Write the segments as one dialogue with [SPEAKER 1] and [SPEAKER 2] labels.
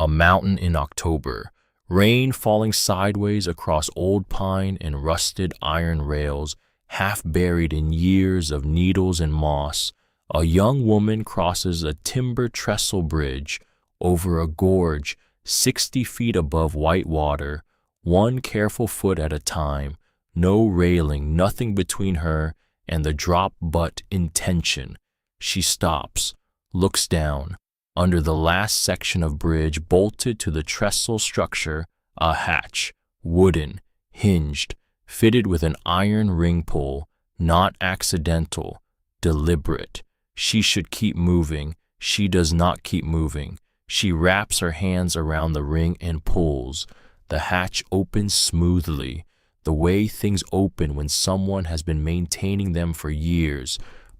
[SPEAKER 1] A mountain in October. Rain falling sideways across old pine and rusted iron rails, half buried in years of needles and moss. A young woman crosses a timber trestle bridge over a gorge 60 feet above white water, one careful foot at a time, no railing, nothing between her and the drop but intention. She stops, looks down. Under the last section of bridge bolted to the trestle structure, a hatch, wooden, hinged, fitted with an iron ring pull, not accidental, deliberate. She should keep moving. She does not keep moving. She wraps her hands around the ring and pulls. The hatch opens smoothly, the way things open when someone has been maintaining them for years.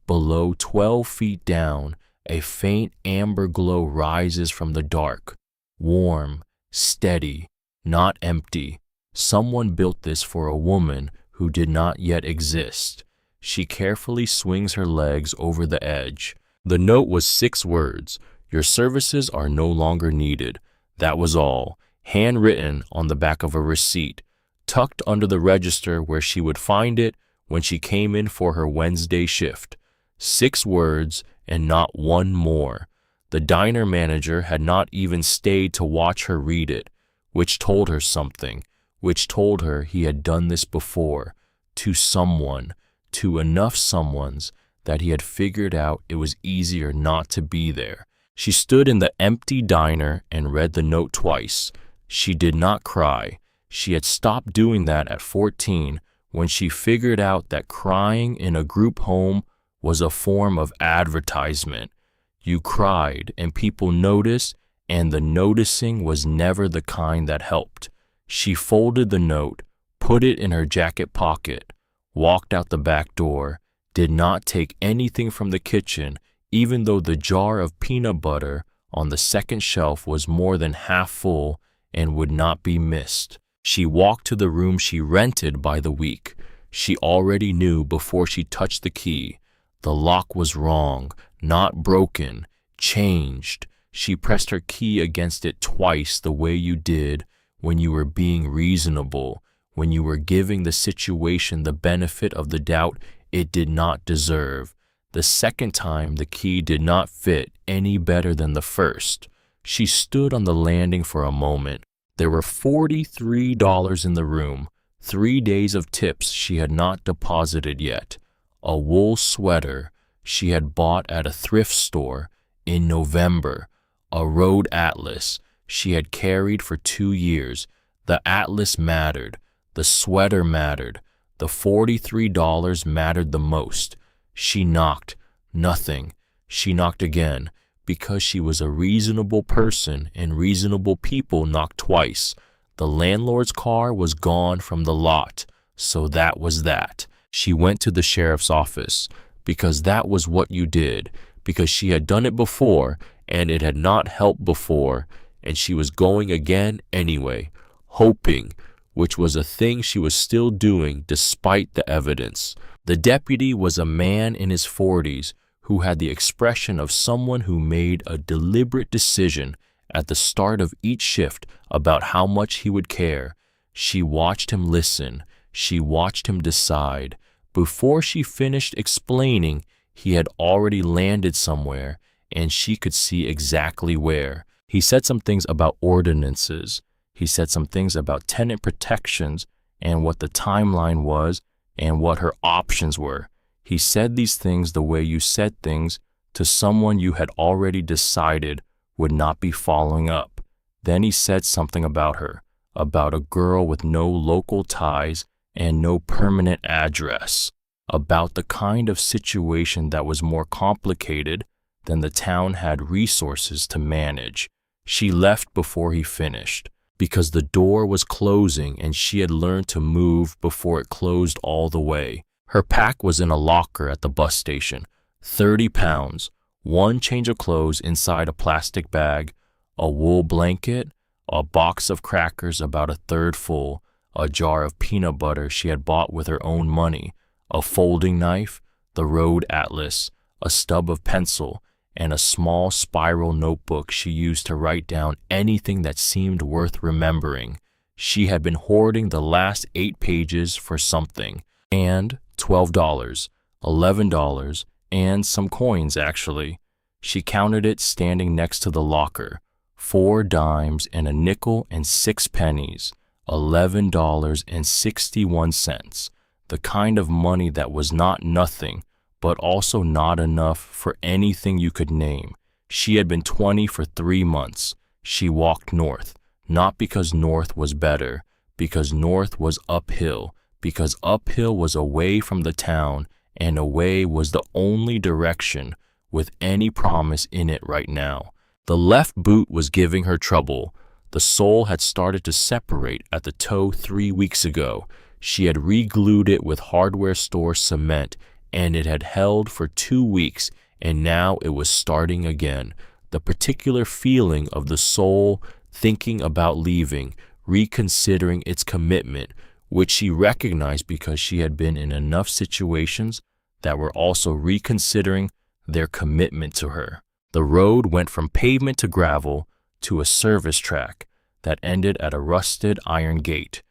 [SPEAKER 1] Below 12 feet down, a faint amber glow rises from the dark, warm, steady, not empty. Someone built this for a woman who did not yet exist. She carefully swings her legs over the edge. The note was 6 words. Your services are no longer needed. That was all, handwritten on the back of a receipt, tucked under the register where she would find it when she came in for her Wednesday shift. 6 words and not one more. The diner manager had not even stayed to watch her read it, which told her something, which told her he had done this before, to someone, to enough someones that he had figured out it was easier not to be there. She stood in the empty diner and read the note twice. She did not cry. She had stopped doing that at 14 when she figured out that crying in a group home was a form of advertisement. You cried and people noticed, and the noticing was never the kind that helped. She folded the note, put it in her jacket pocket, walked out the back door, did not take anything from the kitchen, even though the jar of peanut butter on the second shelf was more than half full and would not be missed. She walked to the room she rented by the week. She already knew before she touched the key. The lock was wrong, not broken, changed. She pressed her key against it twice the way you did when you were being reasonable, when you were giving the situation the benefit of the doubt it did not deserve. The second time the key did not fit any better than the first. She stood on the landing for a moment. There were $43 in the room, 3 days of tips she had not deposited yet. A wool sweater she had bought at a thrift store in November, a road atlas she had carried for 2 years. The atlas mattered, the sweater mattered, the $43 mattered the most. She knocked, nothing. She knocked again, because she was a reasonable person and reasonable people knocked twice. The landlord's car was gone from the lot, so that was that. She went to the sheriff's office, because that was what you did, because she had done it before, and it had not helped before, and she was going again anyway, hoping, which was a thing she was still doing despite the evidence. The deputy was a man in his 40s who had the expression of someone who made a deliberate decision at the start of each shift about how much he would care. She watched him listen. She watched him decide. Before she finished explaining, he had already landed somewhere, and she could see exactly where. He said some things about ordinances. He said some things about tenant protections and what the timeline was and what her options were. He said these things the way you said things to someone you had already decided would not be following up. Then he said something about her, about a girl with no local ties and no permanent address, about the kind of situation that was more complicated than the town had resources to manage. She left before he finished, because the door was closing and she had learned to move before it closed all the way. Her pack was in a locker at the bus station, 30 pounds, one change of clothes inside a plastic bag, a wool blanket, a box of crackers about a third full, a jar of peanut butter she had bought with her own money, a folding knife, the road atlas, a stub of pencil, and a small spiral notebook she used to write down anything that seemed worth remembering. She had been hoarding the last 8 pages for something, and $12, $11, and some coins, actually. She counted it standing next to the locker. 4 dimes and a nickel and 6 pennies, $11.61. The kind of money that was not nothing, but also not enough for anything you could name. She had been 20 for 3 months. She walked north, not because north was better, because north was uphill, because uphill was away from the town, and away was the only direction with any promise in it right now. The left boot was giving her trouble. The sole had started to separate at the toe 3 weeks ago. She had re-glued it with hardware store cement, and it had held for 2 weeks, and now it was starting again. The particular feeling of the sole thinking about leaving, reconsidering its commitment, which she recognized because she had been in enough situations that were also reconsidering their commitment to her. The road went from pavement to gravel to a service track that ended at a rusted iron gate.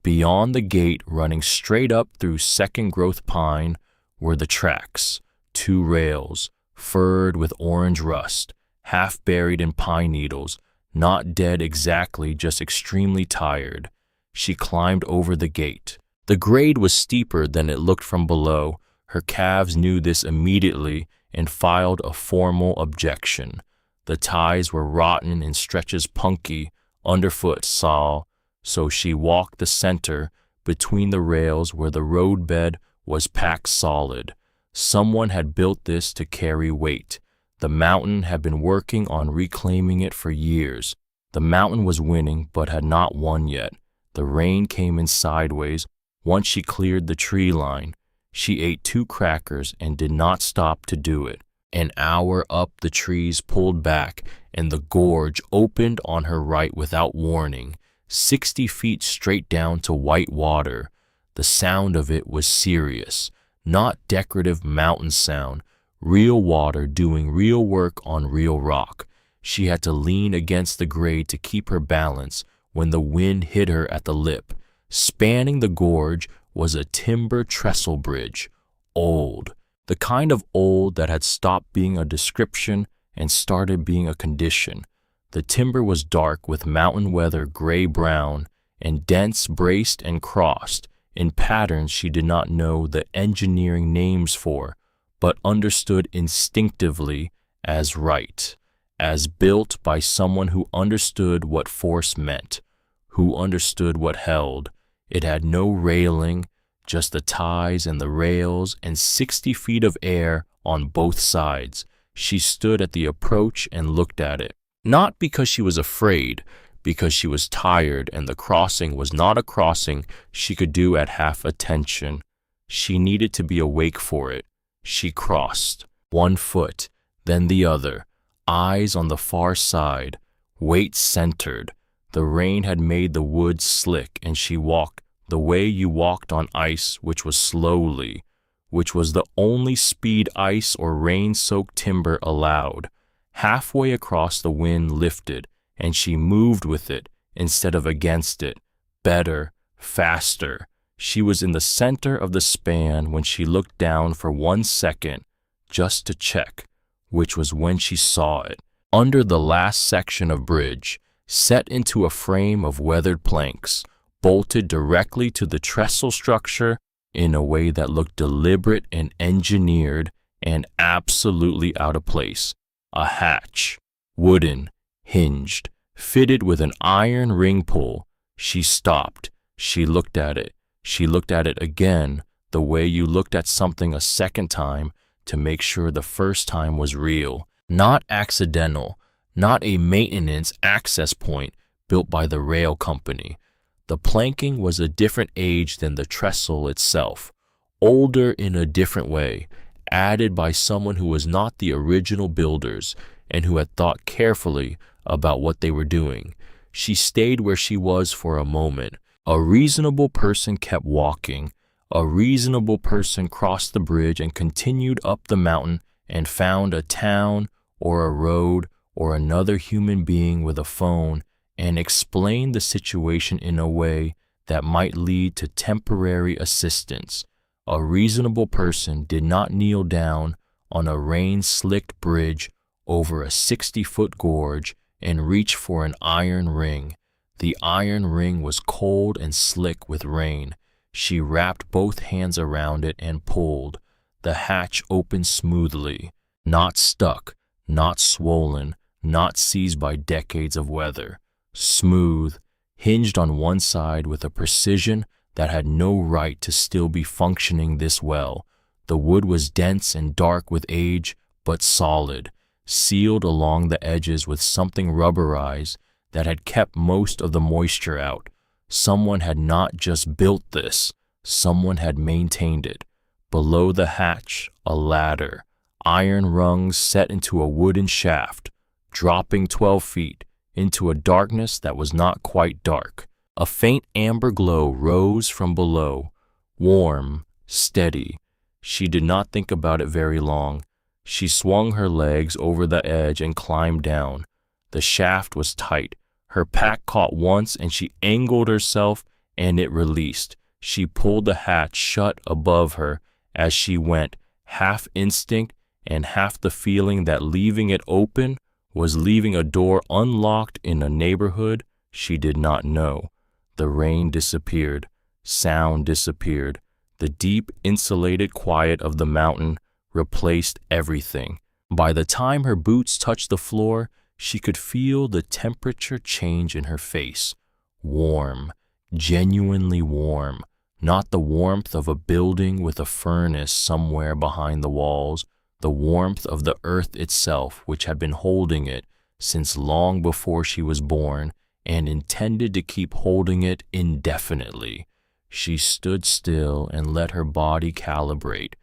[SPEAKER 1] Beyond the gate, running straight up through second-growth pine, were the tracks, 2 rails, furred with orange rust, half buried in pine needles, not dead exactly, just extremely tired. She climbed over the gate. The grade was steeper than it looked from below. Her calves knew this immediately and filed a formal objection. The ties were rotten and stretches punky, underfoot saw, so she walked the center between the rails where the roadbed was packed solid. Someone had built this to carry weight. The mountain had been working on reclaiming it for years. The mountain was winning but had not won yet. The rain came in sideways once she cleared the tree line. She ate 2 crackers and did not stop to do it. An hour up, the trees pulled back and the gorge opened on her right without warning, 60 feet straight down to white water. The sound of it was serious, not decorative mountain sound, real water doing real work on real rock. She had to lean against the grade to keep her balance when the wind hit her at the lip. Spanning the gorge was a timber trestle bridge, old, the kind of old that had stopped being a description and started being a condition. The timber was dark with mountain weather gray-brown and dense, braced and crossed in patterns she did not know the engineering names for, but understood instinctively as right, as built by someone who understood what force meant, who understood what held. It had no railing, just the ties and the rails and 60 feet of air on both sides. She stood at the approach and looked at it, not because she was afraid, because she was tired and the crossing was not a crossing she could do at half attention. She needed to be awake for it. She crossed, 1 foot, then the other, eyes on the far side, weight centered. The rain had made the woods slick and she walked the way you walked on ice, which was slowly, which was the only speed ice or rain-soaked timber allowed. Halfway across, the wind lifted, and she moved with it instead of against it. Better, faster. She was in the center of the span when she looked down for 1 second, just to check, which was when she saw it. Under the last section of bridge, set into a frame of weathered planks, bolted directly to the trestle structure in a way that looked deliberate and engineered and absolutely out of place. A hatch, wooden, hinged, fitted with an iron ring pull. She stopped. She looked at it. She looked at it again, the way you looked at something a second time to make sure the first time was real, not accidental, not a maintenance access point built by the rail company. The planking was a different age than the trestle itself, older in a different way, added by someone who was not the original builders and who had thought carefully about what they were doing. She stayed where she was for a moment. A reasonable person kept walking. A reasonable person crossed the bridge and continued up the mountain and found a town or a road or another human being with a phone and explain the situation in a way that might lead to temporary assistance. A reasonable person did not kneel down on a rain-slicked bridge over a 60-foot gorge and reach for an iron ring. The iron ring was cold and slick with rain. She wrapped both hands around it and pulled. The hatch opened smoothly, not stuck, not swollen, not seized by decades of weather. Smooth, hinged on one side with a precision that had no right to still be functioning this well. The wood was dense and dark with age, but solid, sealed along the edges with something rubberized that had kept most of the moisture out. Someone had not just built this, someone had maintained it. Below the hatch, a ladder, iron rungs set into a wooden shaft, dropping 12 feet into a darkness that was not quite dark. A faint amber glow rose from below, warm, steady. She did not think about it very long. She swung her legs over the edge and climbed down. The shaft was tight. Her pack caught once and she angled herself and it released. She pulled the hatch shut above her as she went, half instinct and half the feeling that leaving it open was leaving a door unlocked in a neighborhood she did not know. The rain disappeared. Sound disappeared. The deep, insulated quiet of the mountain replaced everything. By the time her boots touched the floor, she could feel the temperature change in her face. Warm, genuinely warm. Not the warmth of a building with a furnace somewhere behind the walls, the warmth of the earth itself, which had been holding it since long before she was born and intended to keep holding it indefinitely. She stood still and let her body calibrate.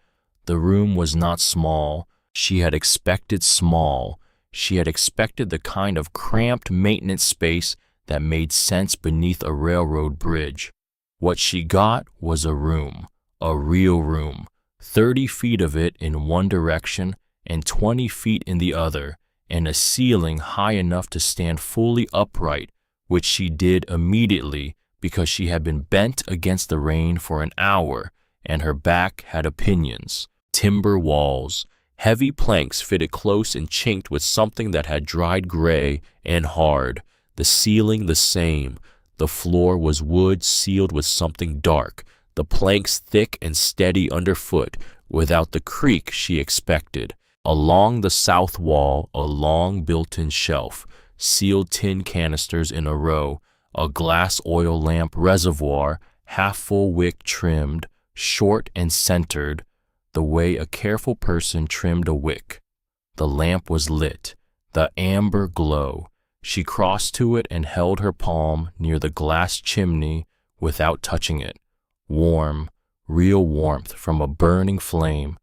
[SPEAKER 1] The room was not small. She had expected small. She had expected the kind of cramped maintenance space that made sense beneath a railroad bridge. What she got was a room, a real room, 30 feet of it in one direction and 20 feet in the other, and a ceiling high enough to stand fully upright, which she did immediately because she had been bent against the rain for an hour and her back had opinions. Timber walls, heavy planks fitted close and chinked with something that had dried gray and hard. The ceiling the same. The floor was wood sealed with something dark, the planks thick and steady underfoot, without the creak she expected. Along the south wall, a long built-in shelf, sealed tin canisters in a row, a glass oil lamp reservoir, half-full wick trimmed, short and centered, the way a careful person trimmed a wick. The lamp was lit, the amber glow. She crossed to it and held her palm near the glass chimney without touching it. Warm, real warmth from a burning flame.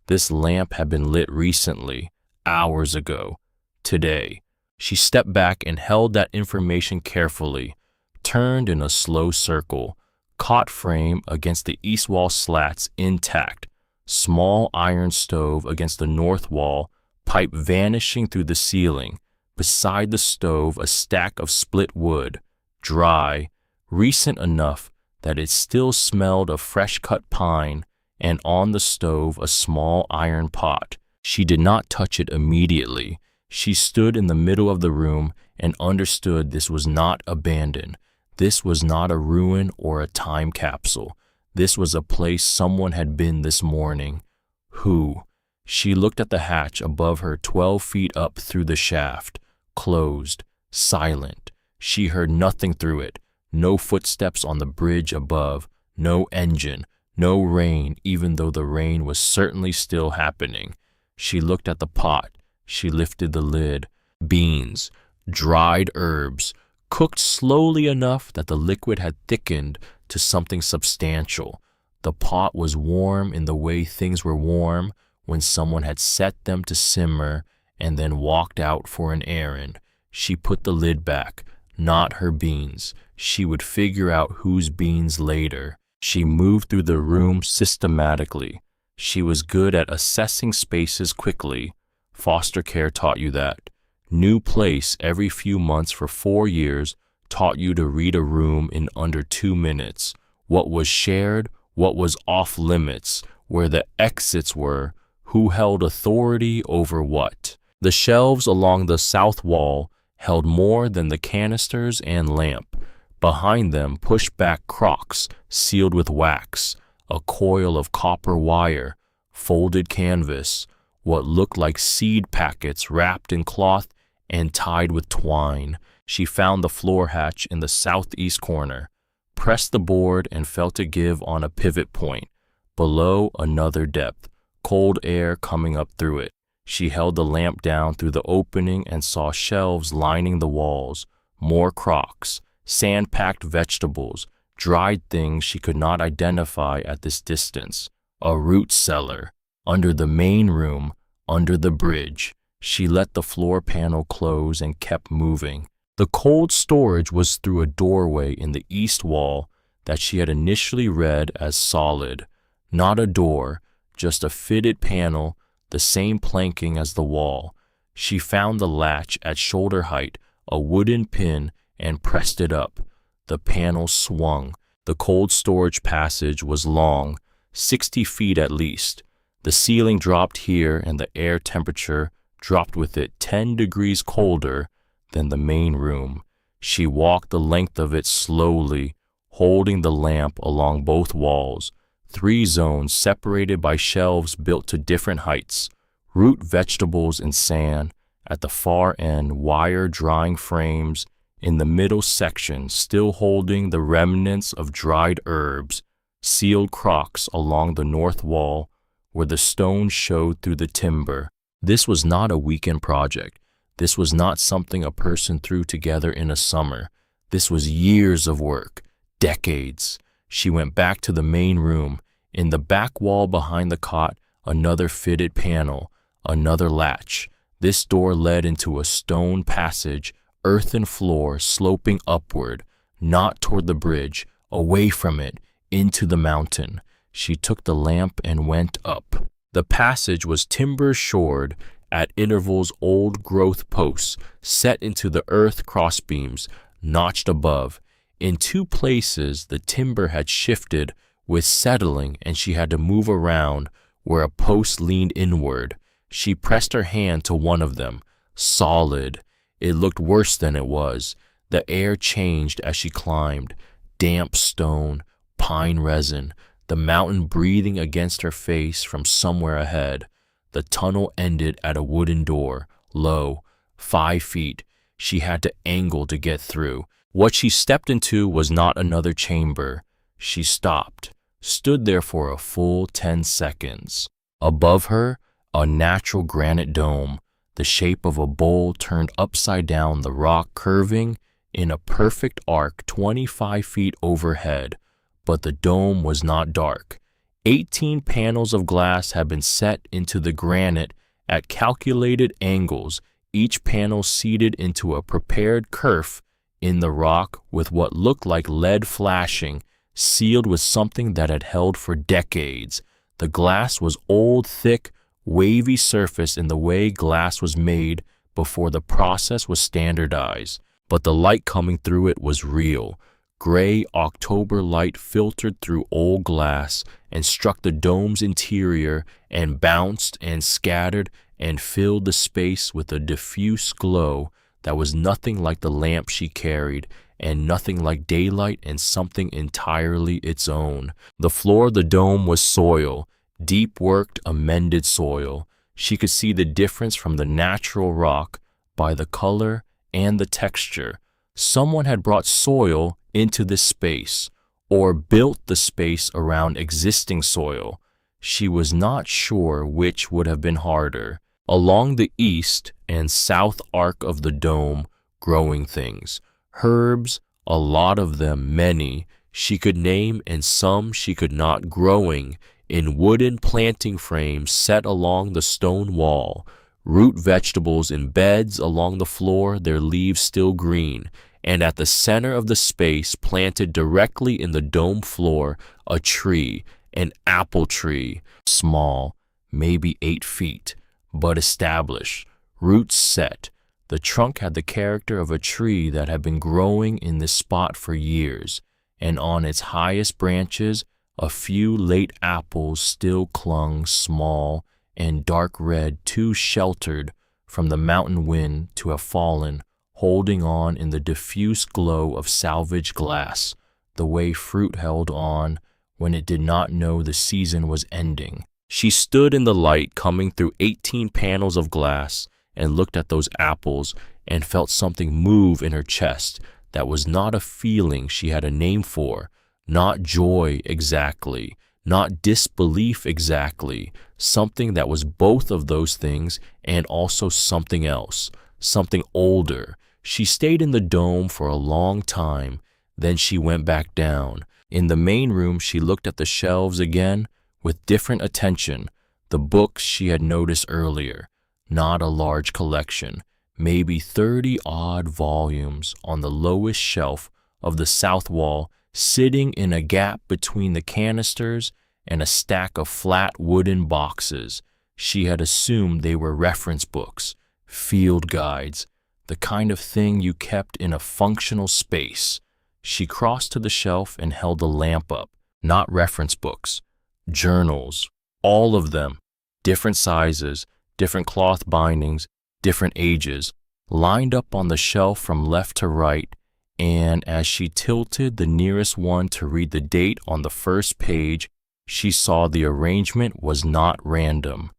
[SPEAKER 1] This lamp had been lit recently, hours ago, today. She stepped back and held that information carefully, turned in a slow circle, caught frame against the east wall slats intact, small iron stove against the north wall, pipe vanishing through the ceiling. Beside the stove, a stack of split wood, dry, recent enough that it still smelled of fresh-cut pine, and on the stove a small iron pot. She did not touch it immediately. She stood in the middle of the room and understood this was not abandoned. This was not a ruin or a time capsule. This was a place someone had been this morning. Who? She looked at the hatch above her 12 feet up through the shaft. Closed, silent. She heard nothing through it. No footsteps on the bridge above, no engine, no rain, even though the rain was certainly still happening. She looked at the pot. She lifted the lid. Beans, dried herbs, cooked slowly enough that the liquid had thickened to something substantial. The pot was warm in the way things were warm when someone had set them to simmer and then walked out for an errand. She put the lid back. Not her beans. She would figure out whose beans later. She moved through the room systematically. She was good at assessing spaces quickly. Foster care taught you that. New place every few months for 4 years taught you to read a room in under 2 minutes. What was shared, what was off limits, where the exits were, who held authority over what. The shelves along the south wall held more than the canisters and lamp. Behind them, pushed-back crocks sealed with wax, a coil of copper wire, folded canvas, what looked like seed packets wrapped in cloth and tied with twine. She found the floor hatch in the southeast corner, pressed the board and felt it give on a pivot point. Below, another depth, cold air coming up through it. She held the lamp down through the opening and saw shelves lining the walls, more crocks, sand-packed vegetables, dried things she could not identify at this distance. A root cellar, under the main room, under the bridge. She let the floor panel close and kept moving. The cold storage was through a doorway in the east wall that she had initially read as solid. Not a door, just a fitted panel, the same planking as the wall. She found the latch at shoulder height, a wooden pin, and pressed it up. The panel swung. The cold storage passage was long, 60 feet at least. The ceiling dropped here and the air temperature dropped with it 10 degrees colder than the main room. She walked the length of it slowly, holding the lamp along both walls. 3 zones separated by shelves built to different heights. Root vegetables and sand. At the far end, wire drying frames. In the middle section, still holding the remnants of dried herbs. Sealed crocks along the north wall, where the stone showed through the timber. This was not a weekend project. This was not something a person threw together in a summer. This was years of work, decades. She went back to the main room. In the back wall behind the cot, another fitted panel, another latch. This door led into a stone passage, earthen floor sloping upward, not toward the bridge, away from it, into the mountain. She took the lamp and went up. The passage was timber-shored, at intervals old-growth posts, set into the earth crossbeams, notched above. In 2 places, the timber had shifted with settling, and she had to move around where a post leaned inward. She pressed her hand to one of them. Solid. It looked worse than it was. The air changed as she climbed. Damp stone, pine resin, the mountain breathing against her face from somewhere ahead. The tunnel ended at a wooden door, low, 5 feet. She had to angle to get through. What she stepped into was not another chamber. She stopped, stood there for a full 10 seconds. Above her, a natural granite dome, the shape of a bowl turned upside down, the rock curving in a perfect arc 25 feet overhead. But the dome was not dark. 18 panels of glass had been set into the granite at calculated angles, each panel seated into a prepared kerf in the rock with what looked like lead flashing, sealed with something that had held for decades. The glass was old, thick, wavy surface in the way glass was made before the process was standardized, but the light coming through it was real. Gray October light filtered through old glass and struck the dome's interior and bounced and scattered and filled the space with a diffuse glow that was nothing like the lamp she carried and nothing like daylight and something entirely its own. The floor of the dome was soil, deep-worked, amended soil. She could see the difference from the natural rock by the color and the texture. Someone had brought soil into this space, or built the space around existing soil. She was not sure which would have been harder. Along the east and south arc of the dome, growing things. Herbs, a lot of them, many, she could name, and some she could not, growing in wooden planting frames set along the stone wall. Root vegetables in beds along the floor, their leaves still green. And at the center of the space, planted directly in the dome floor, a tree, an apple tree, small, maybe 8 feet, but established, roots set. The trunk had the character of a tree that had been growing in this spot for years, and on its highest branches, a few late apples still clung, small and dark red, too sheltered from the mountain wind to have fallen, holding on in the diffuse glow of salvaged glass, the way fruit held on when it did not know the season was ending. She stood in the light coming through 18 panels of glass and looked at those apples and felt something move in her chest that was not a feeling she had a name for, not joy exactly, not disbelief exactly, something that was both of those things and also something else, something older. She stayed in the dome for a long time, then she went back down. In the main room, she looked at the shelves again with different attention, the books she had noticed earlier, not a large collection, maybe 30-odd volumes on the lowest shelf of the south wall, sitting in a gap between the canisters and a stack of flat wooden boxes. She had assumed they were reference books, field guides, the kind of thing you kept in a functional space. She crossed to the shelf and held the lamp up. Not reference books, journals, all of them, different sizes, different cloth bindings, different ages, lined up on the shelf from left to right, and as she tilted the nearest one to read the date on the first page, she saw the arrangement was not random.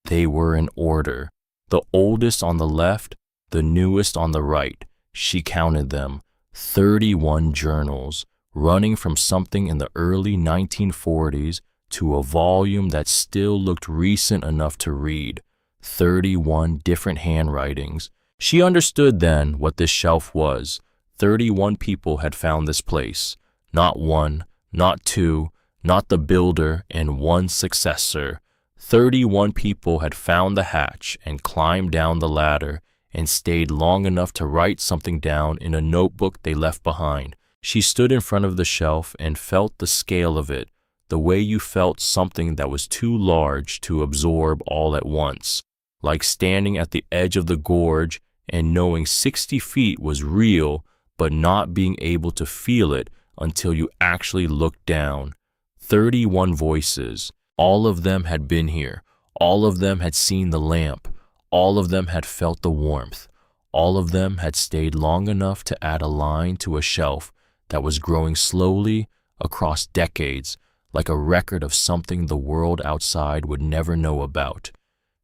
[SPEAKER 1] They were in order, the oldest on the left, the newest on the right. She counted them, 31 journals, running from something in the early 1940s to a volume that still looked recent enough to read, 31 different handwritings. She understood then what this shelf was. 31 people had found this place, not one, not two, not the builder and one successor. 31 people had found the hatch and climbed down the ladder and stayed long enough to write something down in a notebook they left behind. She stood in front of the shelf and felt the scale of it, the way you felt something that was too large to absorb all at once, like standing at the edge of the gorge and knowing 60 feet was real, but not being able to feel it until you actually looked down. 31 voices. All of them had been here. All of them had seen the lamp. All of them had felt the warmth. All of them had stayed long enough to add a line to a shelf that was growing slowly across decades, like a record of something the world outside would never know about.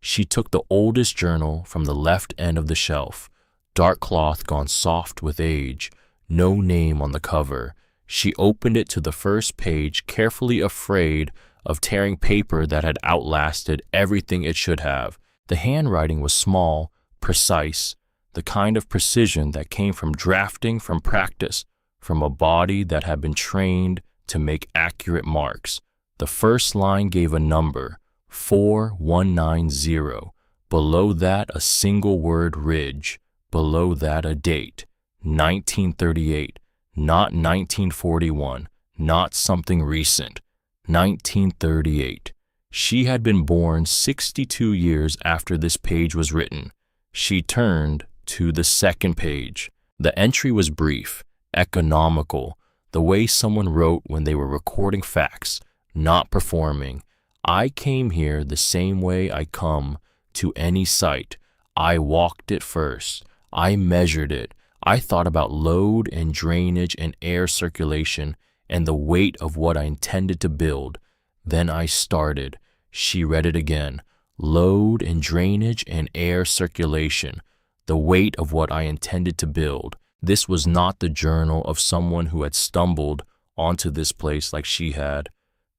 [SPEAKER 1] She took the oldest journal from the left end of the shelf, dark cloth gone soft with age, no name on the cover. She opened it to the first page, carefully afraid of tearing paper that had outlasted everything it should have. The handwriting was small, precise, the kind of precision that came from drafting from practice, from a body that had been trained to make accurate marks. The first line gave a number, 4190. Below that, a single word, ridge. Below that, a date, 1938, not 1941, not something recent, 1938. She had been born 62 years after this page was written. She turned to the second page. The entry was brief, economical, the way someone wrote when they were recording facts, not performing. I came here the same way I come to any site. I walked it first. I measured it. I thought about load and drainage and air circulation and the weight of what I intended to build. Then I started. She read it again. Load and drainage and air circulation, the weight of what I intended to build. This was not the journal of someone who had stumbled onto this place like she had.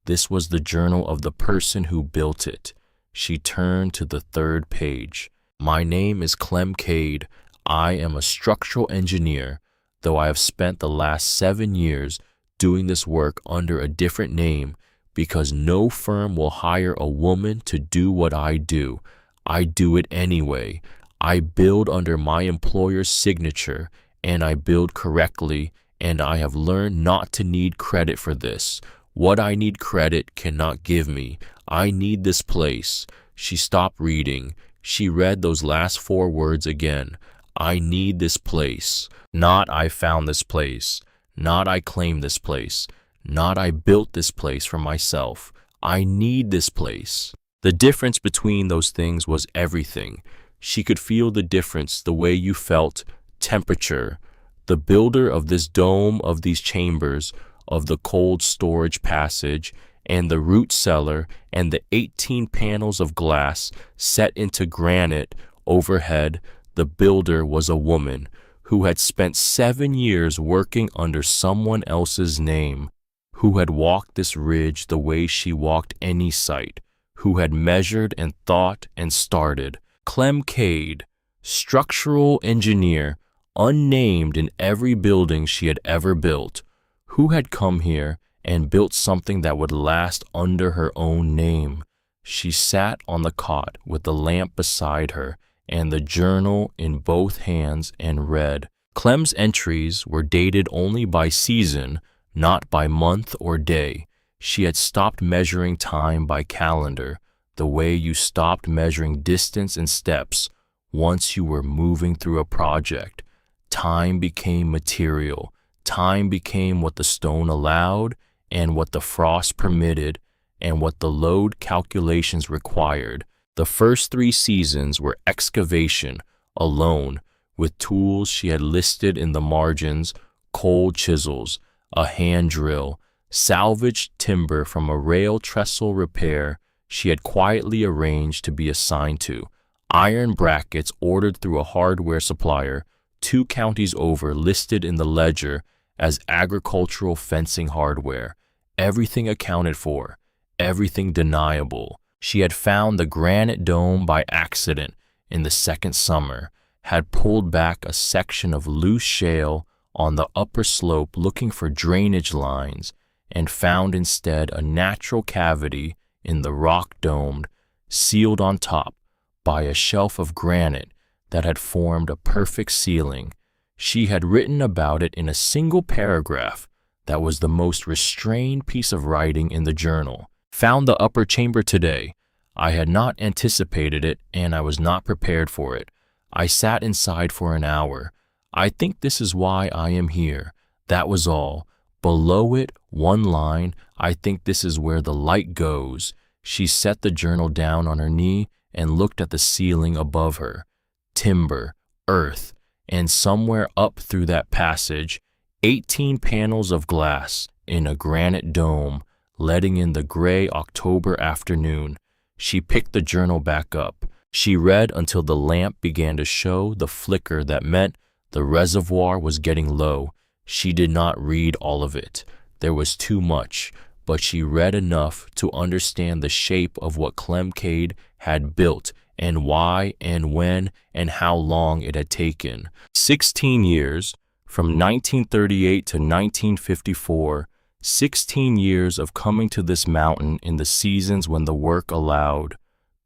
[SPEAKER 1] This was the journal of the person who built it. She turned to the third page. My name is Clem Cade. I am a structural engineer, though I have spent the last 7 years doing this work under a different name because no firm will hire a woman to do what I do. I do it anyway. I build under my employer's signature, and I build correctly, and I have learned not to need credit for this. What I need credit cannot give me. I need this place. She stopped reading. She read those last four words again. I need this place. Not I found this place. Not I claimed this place. Not I built this place for myself. I need this place. The difference between those things was everything. She could feel the difference the way you felt, temperature. The builder of this dome, of these chambers, of the cold storage passage, and the root cellar, and the 18 panels of glass set into granite overhead, the builder was a woman who had spent 7 years working under someone else's name, who had walked this ridge the way she walked any site, who had measured and thought and started. Clem Cade, structural engineer, unnamed in every building she had ever built, who had come here and built something that would last under her own name. She sat on the cot with the lamp beside her and the journal in both hands and read. Clem's entries were dated only by season, not by month or day. She had stopped measuring time by calendar, the way you stopped measuring distance in steps once you were moving through a project. Time became material. Time became what the stone allowed and what the frost permitted and what the load calculations required. The first 3 seasons were excavation, alone, with tools she had listed in the margins, cold chisels, a hand drill, salvaged timber from a rail trestle repair she had quietly arranged to be assigned to, iron brackets ordered through a hardware supplier, 2 counties over listed in the ledger as agricultural fencing hardware, everything accounted for, everything deniable. She had found the granite dome by accident in the second summer, had pulled back a section of loose shale on the upper slope looking for drainage lines, and found instead a natural cavity in the rock domed, sealed on top by a shelf of granite that had formed a perfect ceiling. She had written about it in a single paragraph that was the most restrained piece of writing in the journal. Found the upper chamber today. I had not anticipated it, and I was not prepared for it. I sat inside for an hour. I think this is why I am here. That was all. Below it, 1 line, I think this is where the light goes. She set the journal down on her knee and looked at the ceiling above her. Timber, earth, and somewhere up through that passage, 18 panels of glass in a granite dome, letting in the gray October afternoon. She picked the journal back up. She read until the lamp began to show the flicker that meant the reservoir was getting low. She did not read all of it. There was too much, but she read enough to understand the shape of what Clem Cade had built and why and when and how long it had taken. 16 years, from 1938 to 1954, 16 years of coming to this mountain in the seasons when the work allowed,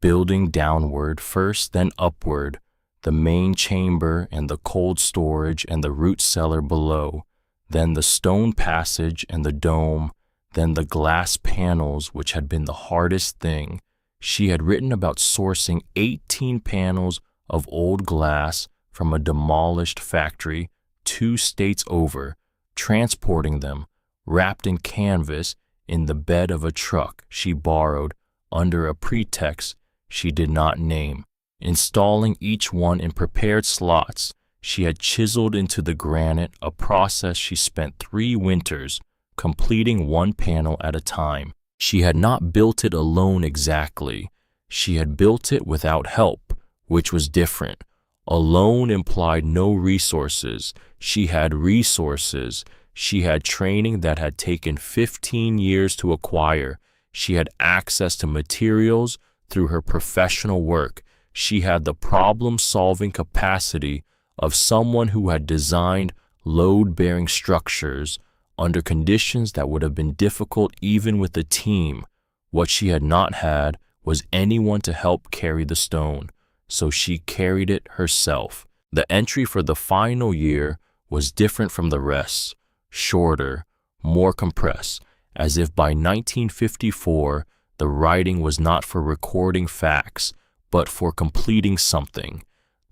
[SPEAKER 1] building downward first, then upward, the main chamber and the cold storage and the root cellar below, then the stone passage and the dome, then the glass panels, which had been the hardest thing. She had written about sourcing 18 panels of old glass from a demolished factory 2 states over, transporting them, wrapped in canvas, in the bed of a truck she borrowed under a pretext she did not name. Installing each one in prepared slots, she had chiseled into the granite, a process she spent 3 winters, completing 1 panel at a time. She had not built it alone exactly. She had built it without help, which was different. Alone implied no resources. She had resources. She had training that had taken 15 years to acquire. She had access to materials through her professional work. She had the problem-solving capacity of someone who had designed load-bearing structures under conditions that would have been difficult even with a team. What she had not had was anyone to help carry the stone, so she carried it herself. The entry for the final year was different from the rest, shorter, more compressed, as if by 1954 the writing was not for recording facts, but for completing something.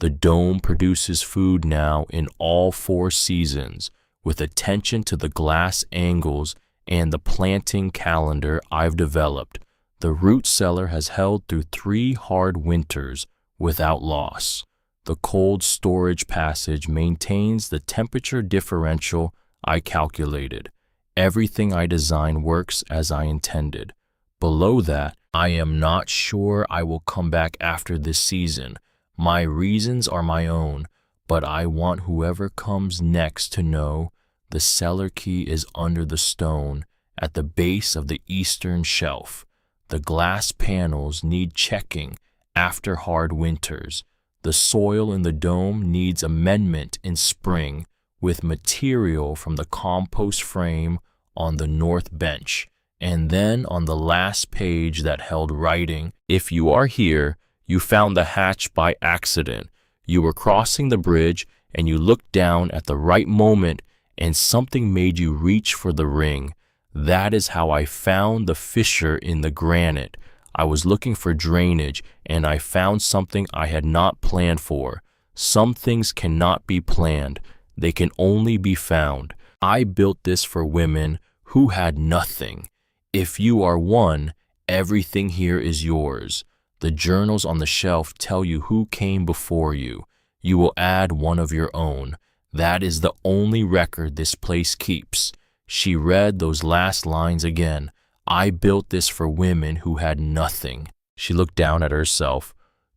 [SPEAKER 1] The dome produces food now in all 4 seasons, with attention to the glass angles and the planting calendar I've developed. The root cellar has held through 3 hard winters without loss. The cold storage passage maintains the temperature differential I calculated. Everything I design works as I intended. Below that, I am not sure I will come back after this season. My reasons are my own, but I want whoever comes next to know the cellar key is under the stone at the base of the eastern shelf. The glass panels need checking after hard winters. The soil in the dome needs amendment in spring with material from the compost frame on the north bench. And then on the last page that held writing, "If you are here, you found the hatch by accident. You were crossing the bridge and you looked down at the right moment and something made you reach for the ring. That is how I found the fissure in the granite. I was looking for drainage and I found something I had not planned for. Some things cannot be planned. They can only be found. I built this for women who had nothing. If you are one, everything here is yours. The journals on the shelf tell you who came before you. You will add one of your own. That is the only record this place keeps." She read those last lines again. "I built this for women who had nothing." She looked down at herself.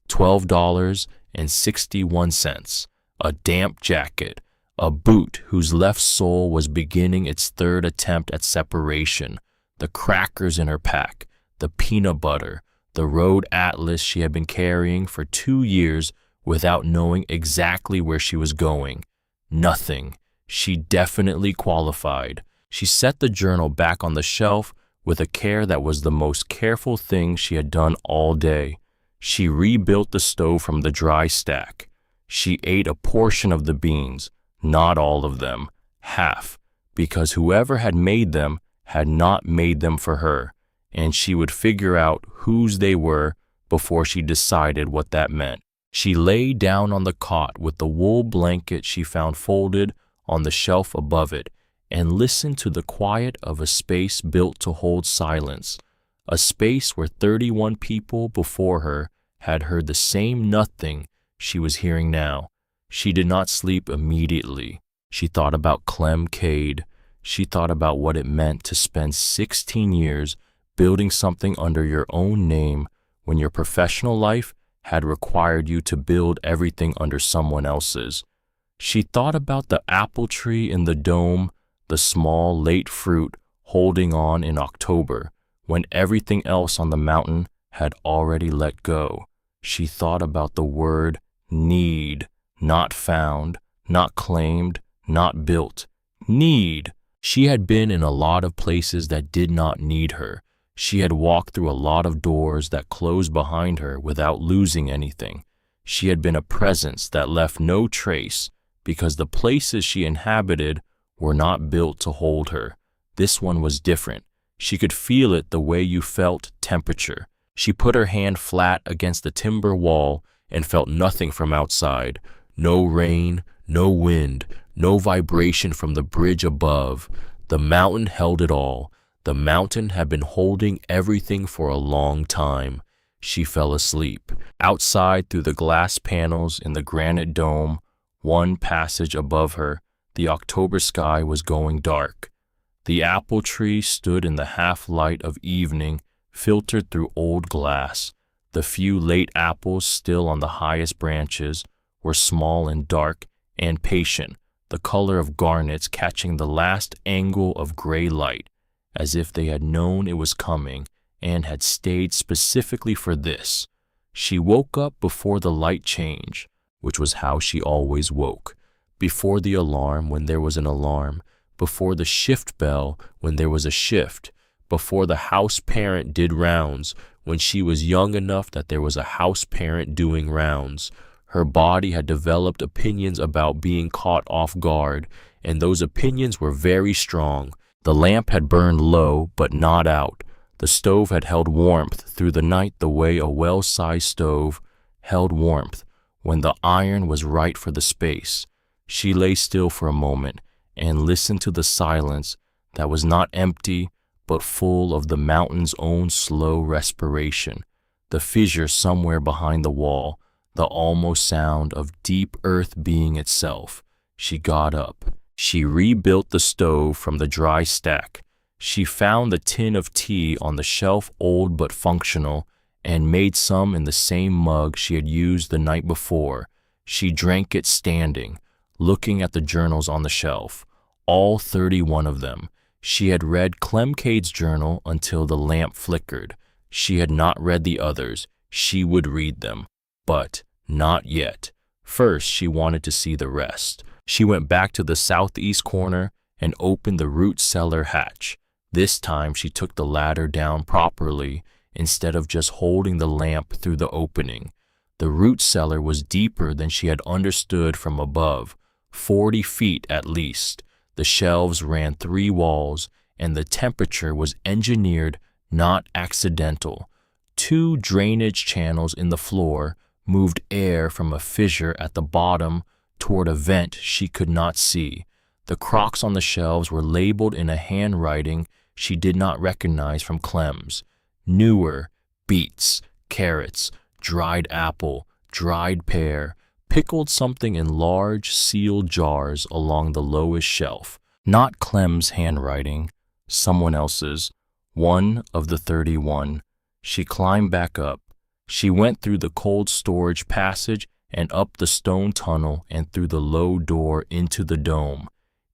[SPEAKER 1] $12.61. A damp jacket. A boot whose left sole was beginning its 3rd attempt at separation. The crackers in her pack. The peanut butter. The road atlas she had been carrying for 2 years without knowing exactly where she was going. Nothing. She definitely qualified. She set the journal back on the shelf with a care that was the most careful thing she had done all day. She rebuilt the stove from the dry stack. She ate a portion of the beans, not all of them, half, because whoever had made them had not made them for her, and she would figure out whose they were before she decided what that meant. She lay down on the cot with the wool blanket she found folded on the shelf above it and listened to the quiet of a space built to hold silence, a space where 31 people before her had heard the same nothing she was hearing now. She did not sleep immediately. She thought about Clem Cade. She thought about what it meant to spend 16 years building something under your own name when your professional life had required you to build everything under someone else's. She thought about the apple tree in the dome, the small late fruit holding on in October, when everything else on the mountain had already let go. She thought about the word need, not found, not claimed, not built. Need. She had been in a lot of places that did not need her. She had walked through a lot of doors that closed behind her without losing anything. She had been a presence that left no trace because the places she inhabited were not built to hold her. This one was different. She could feel it the way you felt temperature. She put her hand flat against the timber wall and felt nothing from outside. No rain, no wind, no vibration from the bridge above. The mountain held it all. The mountain had been holding everything for a long time. She fell asleep. Outside, through the glass panels in the granite dome, one passage above her, the October sky was going dark. The apple tree stood in the half-light of evening, filtered through old glass. The few late apples still on the highest branches were small and dark and patient, the color of garnets catching the last angle of gray light, as if they had known it was coming and had stayed specifically for this. She woke up before the light change, which was how she always woke, before the alarm when there was an alarm, before the shift bell when there was a shift, before the house parent did rounds, when she was young enough that there was a house parent doing rounds. Her body had developed opinions about being caught off guard, and those opinions were very strong. The lamp had burned low, but not out. The stove had held warmth through the night the way a well-sized stove held warmth when the iron was right for the space. She lay still for a moment and listened to the silence that was not empty but full of the mountain's own slow respiration, the fissure somewhere behind the wall, the almost sound of deep earth being itself. She got up. She rebuilt the stove from the dry stack. She found the tin of tea on the shelf, old but functional, and made some in the same mug she had used the night before. She drank it standing, looking at the journals on the shelf, all 31 of them. She had read Clemcade's journal until the lamp flickered. She had not read the others. She would read them, but not yet. First, she wanted to see the rest. She went back to the southeast corner and opened the root cellar hatch. This time she took the ladder down properly instead of just holding the lamp through the opening. The root cellar was deeper than she had understood from above, 40 feet at least. The shelves ran 3 walls, and the temperature was engineered, not accidental. 2 drainage channels in the floor moved air from a fissure at the bottom toward a vent she could not see. The crocks on the shelves were labeled in a handwriting she did not recognize from Clem's. Newer, beets, carrots, dried apple, dried pear, pickled something in large, sealed jars along the lowest shelf. Not Clem's handwriting, someone else's, one of the 31. She climbed back up. She went through the cold storage passage and up the stone tunnel and through the low door into the dome.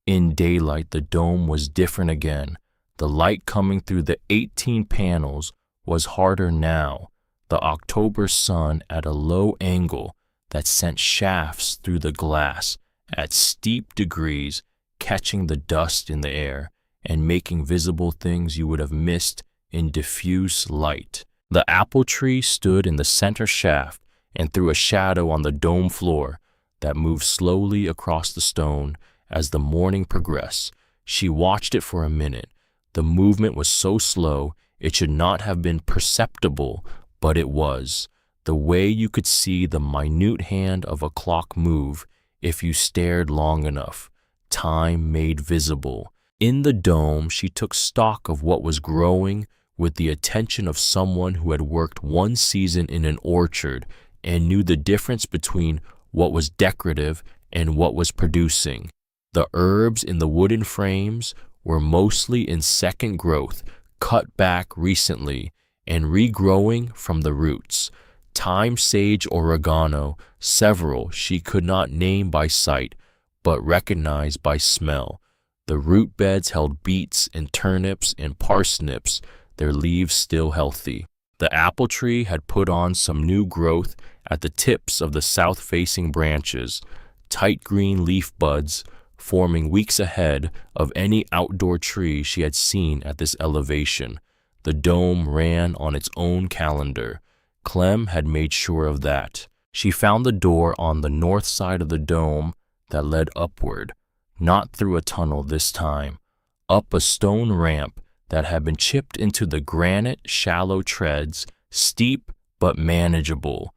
[SPEAKER 1] In daylight, the dome was different again. The light coming through the 18 panels was harder now, the October sun at a low angle that sent shafts through the glass at steep degrees, catching the dust in the air and making visible things you would have missed in diffuse light. The apple tree stood in the center shaft and threw a shadow on the dome floor that moved slowly across the stone as the morning progressed. She watched it for a minute. The movement was so slow it should not have been perceptible, but it was. The way you could see the minute hand of a clock move if you stared long enough. Time made visible. In the dome, she took stock of what was growing with the attention of someone who had worked one season in an orchard and knew the difference between what was decorative and what was producing. The herbs in the wooden frames were mostly in second growth, cut back recently and regrowing from the roots. Thyme, sage, oregano, several she could not name by sight, but recognized by smell. The root beds held beets and turnips and parsnips, their leaves still healthy. The apple tree had put on some new growth at the tips of the south-facing branches, tight green leaf buds forming weeks ahead of any outdoor tree she had seen at this elevation. The dome ran on its own calendar. Clem had made sure of that. She found the door on the north side of the dome that led upward, not through a tunnel this time, up a stone ramp that had been chipped into the granite shallow treads, steep but manageable.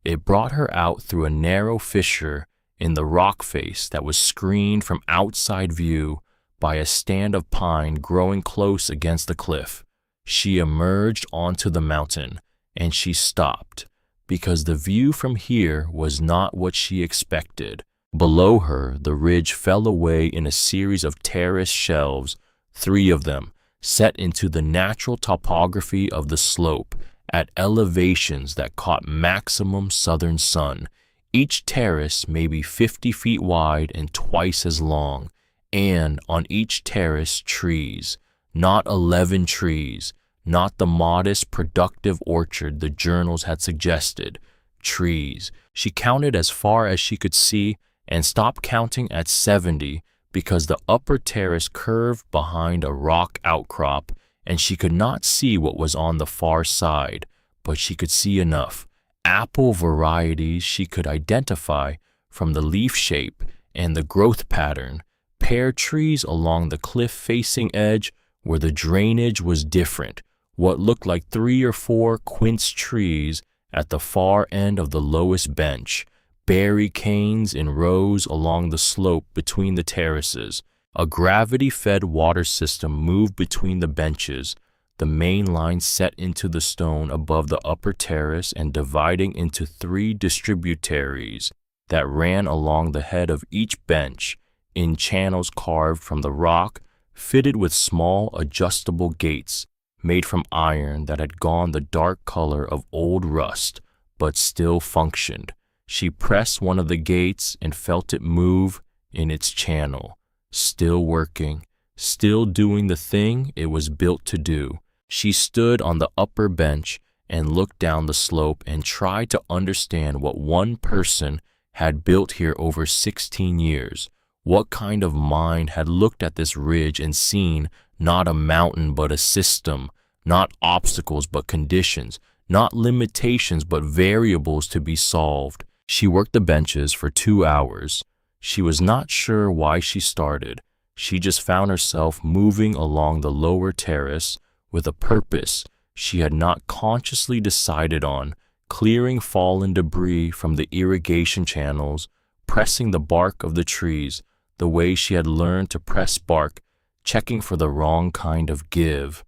[SPEAKER 1] It brought her out through a narrow fissure in the rock face that was screened from outside view by a stand of pine growing close against the cliff. She emerged onto the mountain, and she stopped, because the view from here was not what she expected. Below her, the ridge fell away in a series of terraced shelves, 3 of them, set into the natural topography of the slope at elevations that caught maximum southern sun. Each terrace may be 50 feet wide and twice as long, and on each terrace trees, not 11 trees, not the modest, productive orchard the journals had suggested. Trees. She counted as far as she could see and stopped counting at 70 because the upper terrace curved behind a rock outcrop and she could not see what was on the far side, but she could see enough. Apple varieties she could identify from the leaf shape and the growth pattern. Pear trees along the cliff-facing edge where the drainage was different, what looked like 3 or 4 quince trees At the far end of the lowest bench, berry canes in rows along the slope between the terraces. A gravity-fed water system moved between the benches, the main line set into the stone above the upper terrace and dividing into 3 distributaries that ran along the head of each bench in channels carved from the rock, fitted with small adjustable gates made from iron that had gone the dark color of old rust but still functioned. She pressed one of the gates and felt it move in its channel, still working, still doing the thing it was built to do. She stood on the upper bench and looked down the slope and tried to understand what one person had built here over 16 years. What kind of mind had looked at this ridge and seen not a mountain but a system, not obstacles but conditions, not limitations but variables to be solved. She worked the benches for 2 hours. She was not sure why she started. She just found herself moving along the lower terrace with a purpose she had not consciously decided on, clearing fallen debris from the irrigation channels, pressing the bark of the trees the way she had learned to press bark, checking for the wrong kind of give.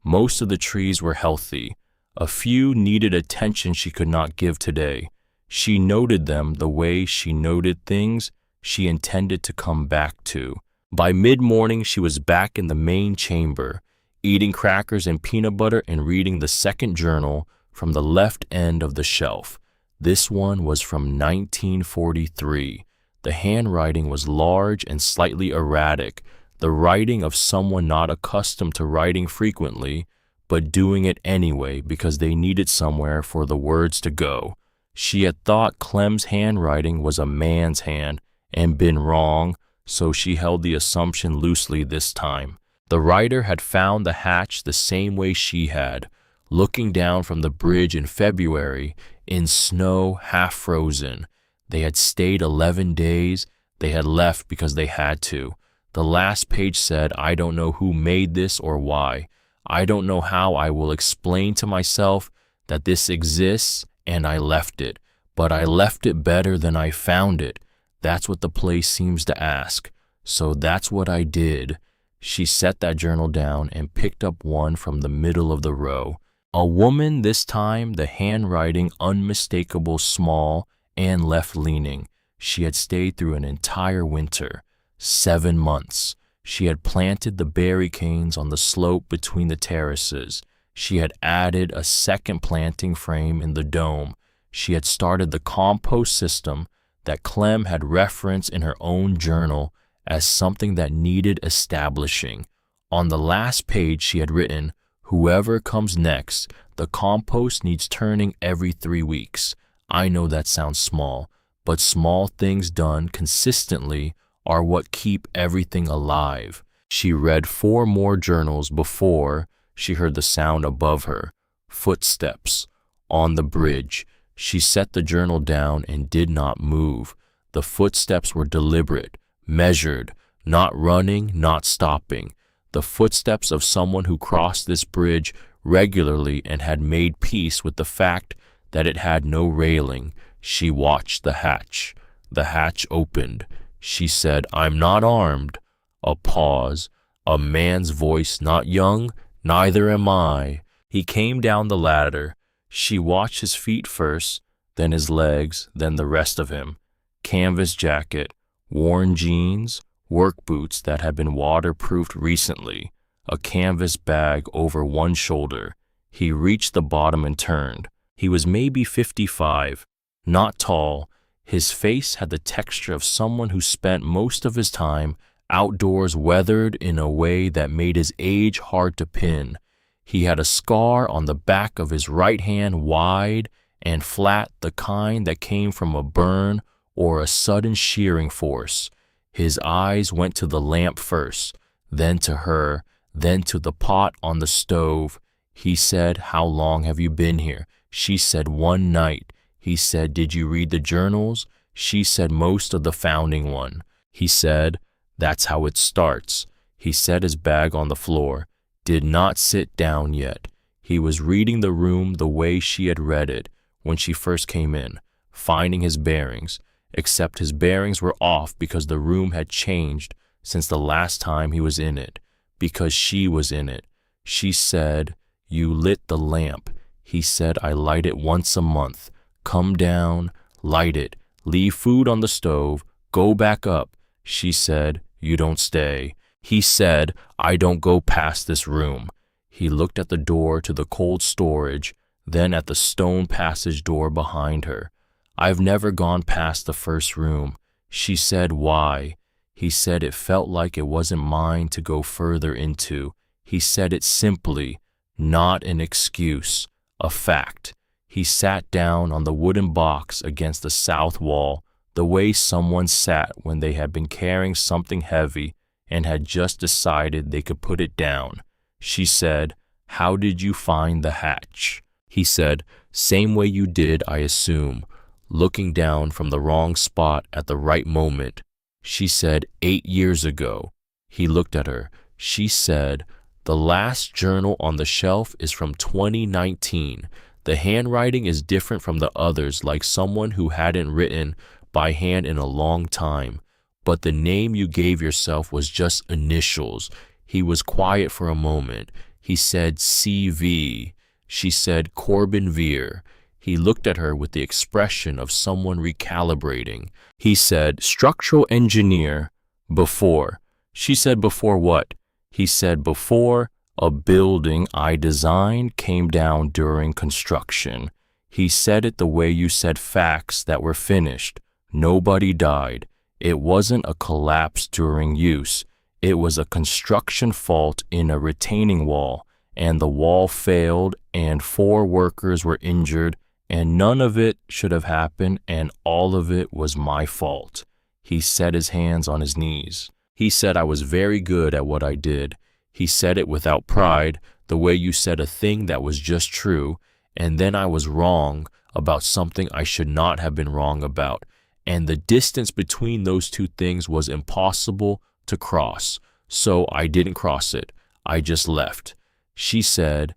[SPEAKER 1] Most of the trees were healthy. A few needed attention she could not give today. She noted them the way she noted things she intended to come back to. By mid-morning, she was back in the main chamber, eating crackers and peanut butter and reading the second journal from the left end of the shelf. This one was from 1943. The handwriting was large and slightly erratic, the writing of someone not accustomed to writing frequently, but doing it anyway because they needed somewhere for the words to go. She had thought Clem's handwriting was a man's hand and been wrong, so she held the assumption loosely this time. The writer had found the hatch the same way she had, looking down from the bridge in February, in snow half frozen. They had stayed 11 days. They had left because they had to. The last page said, "I don't know who made this or why. I don't know how I will explain to myself that this exists and I left it, but I left it better than I found it. That's what the place seems to ask. So that's what I did." She set that journal down and picked up one from the middle of the row. A woman this time, the handwriting unmistakable, small, and left-leaning. She had stayed through an entire winter, 7 months. She had planted the berry canes on the slope between the terraces. She had added a second planting frame in the dome. She had started the compost system that Clem had referenced in her own journal as something that needed establishing. On the last page she had written, "Whoever comes next, the compost needs turning every 3 weeks. I know that sounds small, but small things done consistently are what keep everything alive." She read 4 more journals before she heard the sound above her. Footsteps on the bridge. She set the journal down and did not move. The footsteps were deliberate, measured, not running, not stopping. The footsteps of someone who crossed this bridge regularly and had made peace with the fact that it had no railing. She watched the hatch. The hatch opened. She said, "I'm not armed." A pause. A man's voice, not young, "Neither am I." He came down the ladder. She watched his feet first, then his legs, then the rest of him. Canvas jacket, worn jeans, work boots that had been waterproofed recently, a canvas bag over one shoulder. He reached the bottom and turned. He was maybe 55, not tall. His face had the texture of someone who spent most of his time outdoors, weathered in a way that made his age hard to pin. He had a scar on the back of his right hand, wide and flat, the kind that came from a burn or a sudden shearing force. His eyes went to the lamp first, then to her, then to the pot on the stove. He said, "How long have you been here?" She said, "1 night." He said, "Did you read the journals?" She said, "Most of the founding one." He said, "That's how it starts." He set his bag on the floor, did not sit down yet. He was reading the room the way she had read it, when she first came in, finding his bearings, except his bearings were off because the room had changed since the last time he was in it, because she was in it. She said, "You lit the lamp." He said, "I light it once a month. Come down, light it, leave food on the stove, go back up." She said, "You don't stay." He said, "I don't go past this room." He looked at the door to the cold storage, then at the stone passage door behind her. "I've never gone past the first room." She said, "Why?" He said it felt like it wasn't mine to go further into. He said it simply, not an excuse, a fact. He sat down on the wooden box against the south wall, the way someone sat when they had been carrying something heavy and had just decided they could put it down. She said, "How did you find the hatch?" He said, "Same way you did, I assume, looking down from the wrong spot at the right moment." She said, 8 years ago." He looked at her. She said, "The last journal on the shelf is from 2019. The handwriting is different from the others, like someone who hadn't written by hand in a long time. But the name you gave yourself was just initials." He was quiet for a moment. He said, "CV." She said, "Corbin Veer." He looked at her with the expression of someone recalibrating. He said, "Structural engineer, before." She said, "Before what?" He said, "Before a building I designed came down during construction." He said it the way you said facts that were finished. Nobody died. It wasn't a collapse during use. It was a construction fault in a retaining wall, and the wall failed, and 4 workers were injured, and none of it should have happened, and all of it was my fault. He set his hands on his knees. He said I was very good at what I did. He said it without pride, the way you said a thing that was just true, and then I was wrong about something I should not have been wrong about. And the distance between those two things was impossible to cross, so I didn't cross it. I just left. She said,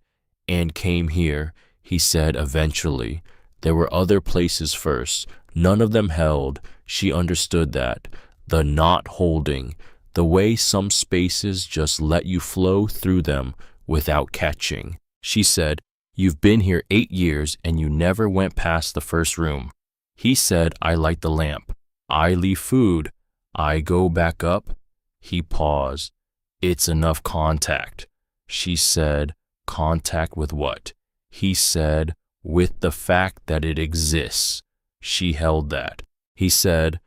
[SPEAKER 1] "And came here." He said, "Eventually. There were other places first. None of them held." She understood that. The not holding. The way some spaces just let you flow through them without catching. She said, "You've been here 8 years and you never went past the first room." He said, "I light the lamp. I leave food. I go back up." He paused. "It's enough contact." She said, "Contact with what?" He said, "With the fact that it exists." She held that. He said,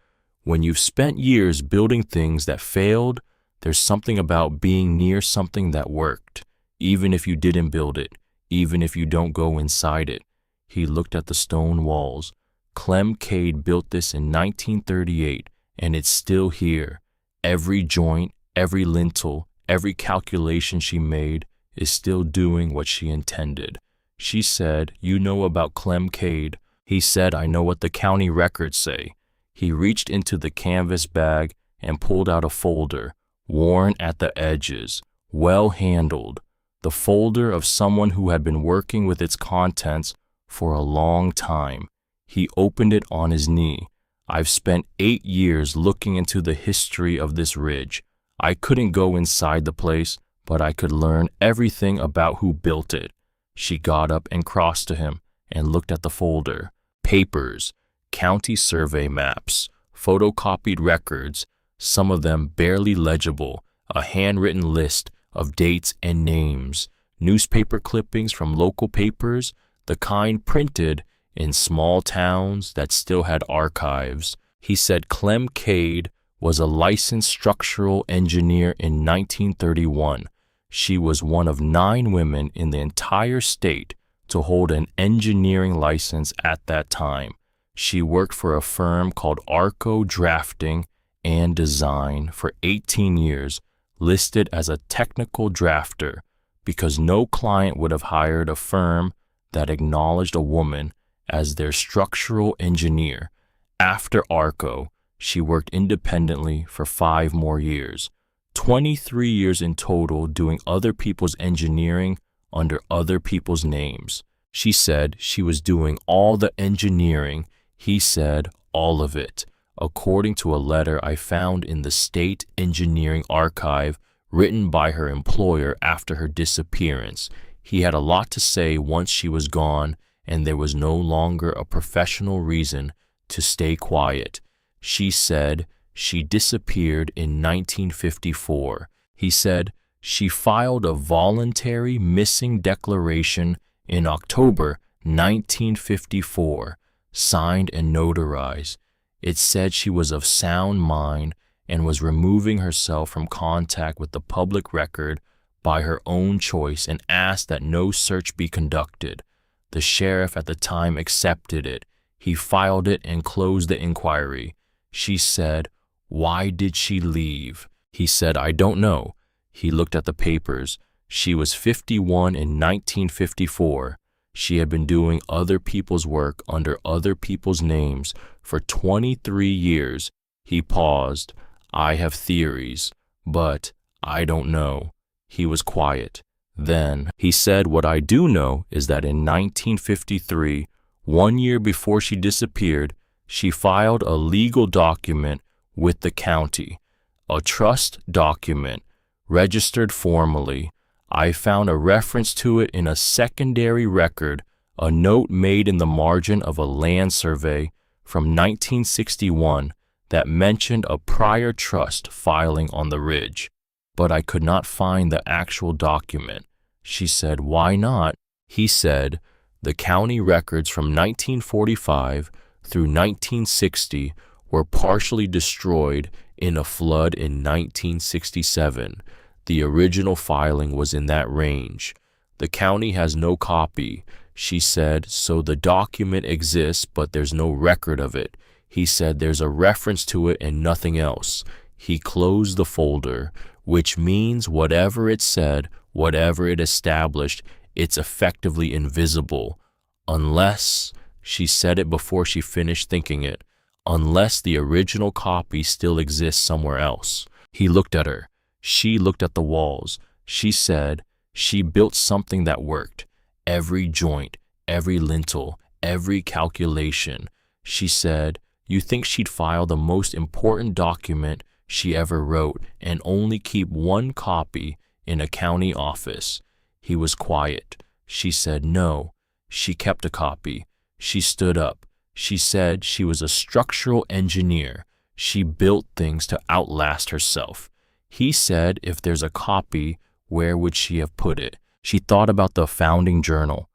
[SPEAKER 1] "When you've spent years building things that failed, there's something about being near something that worked, even if you didn't build it, even if you don't go inside it." He looked at the stone walls. Clem Cade built this in 1938, and it's still here. Every joint, every lintel, every calculation she made is still doing what she intended. She said, "You know about Clem Cade." He said, "I know what the county records say." He reached into the canvas bag and pulled out a folder, worn at the edges, well handled. The folder of someone who had been working with its contents for a long time. He opened it on his knee. "I've spent 8 years looking into the history of this ridge. I couldn't go inside the place, but I could learn everything about who built it." She got up and crossed to him and looked at the folder. Papers, county survey maps, photocopied records, some of them barely legible, a handwritten list of dates and names, newspaper clippings from local papers, the kind printed in small towns that still had archives. He said Clem Cade was a licensed structural engineer in 1931. She was one of 9 women in the entire state to hold an engineering license at that time. She worked for a firm called Arco Drafting and Design for 18 years, listed as a technical drafter, because no client would have hired a firm that acknowledged a woman as their structural engineer. After Arco, she worked independently for 5 more years, 23 years in total doing other people's engineering under other people's names. She said she was doing all the engineering. He said all of it, according to a letter I found in the State Engineering Archive written by her employer after her disappearance. He had a lot to say once she was gone, and there was no longer a professional reason to stay quiet. She said she disappeared in 1954. He said she filed a voluntary missing declaration in October 1954, signed and notarized. It said she was of sound mind and was removing herself from contact with the public record by her own choice and asked that no search be conducted. The sheriff at the time accepted it. He filed it and closed the inquiry. She said, "Why did she leave?" He said, "I don't know." He looked at the papers. She was 51 in 1954. She had been doing other people's work under other people's names for 23 years. He paused. "I have theories, but I don't know." He was quiet. Then he said, "What I do know is that in 1953, 1 year before she disappeared, she filed a legal document with the county, a trust document, registered formally. I found a reference to it in a secondary record, a note made in the margin of a land survey from 1961 that mentioned a prior trust filing on the ridge. But I could not find the actual document." She said, "Why not?" He said, "The county records from 1945 through 1960 were partially destroyed in a flood in 1967. The original filing was in that range. The county has no copy." She said, "So the document exists, but there's no record of it." He said, "There's a reference to it and nothing else." He closed the folder, which means whatever it said, whatever it established, it's effectively invisible. Unless, she said it before she finished thinking it, unless the original copy still exists somewhere else. He looked at her. She looked at the walls. She said she built something that worked. Every joint, every lintel, every calculation. She said, "You think she'd file the most important document she ever wrote and only keep one copy in a county office?" He was quiet. She said, "No, she kept a copy." She stood up. She said she was a structural engineer. She built things to outlast herself. He said, "If there's a copy, where would she have put it?" She thought about the founding journal,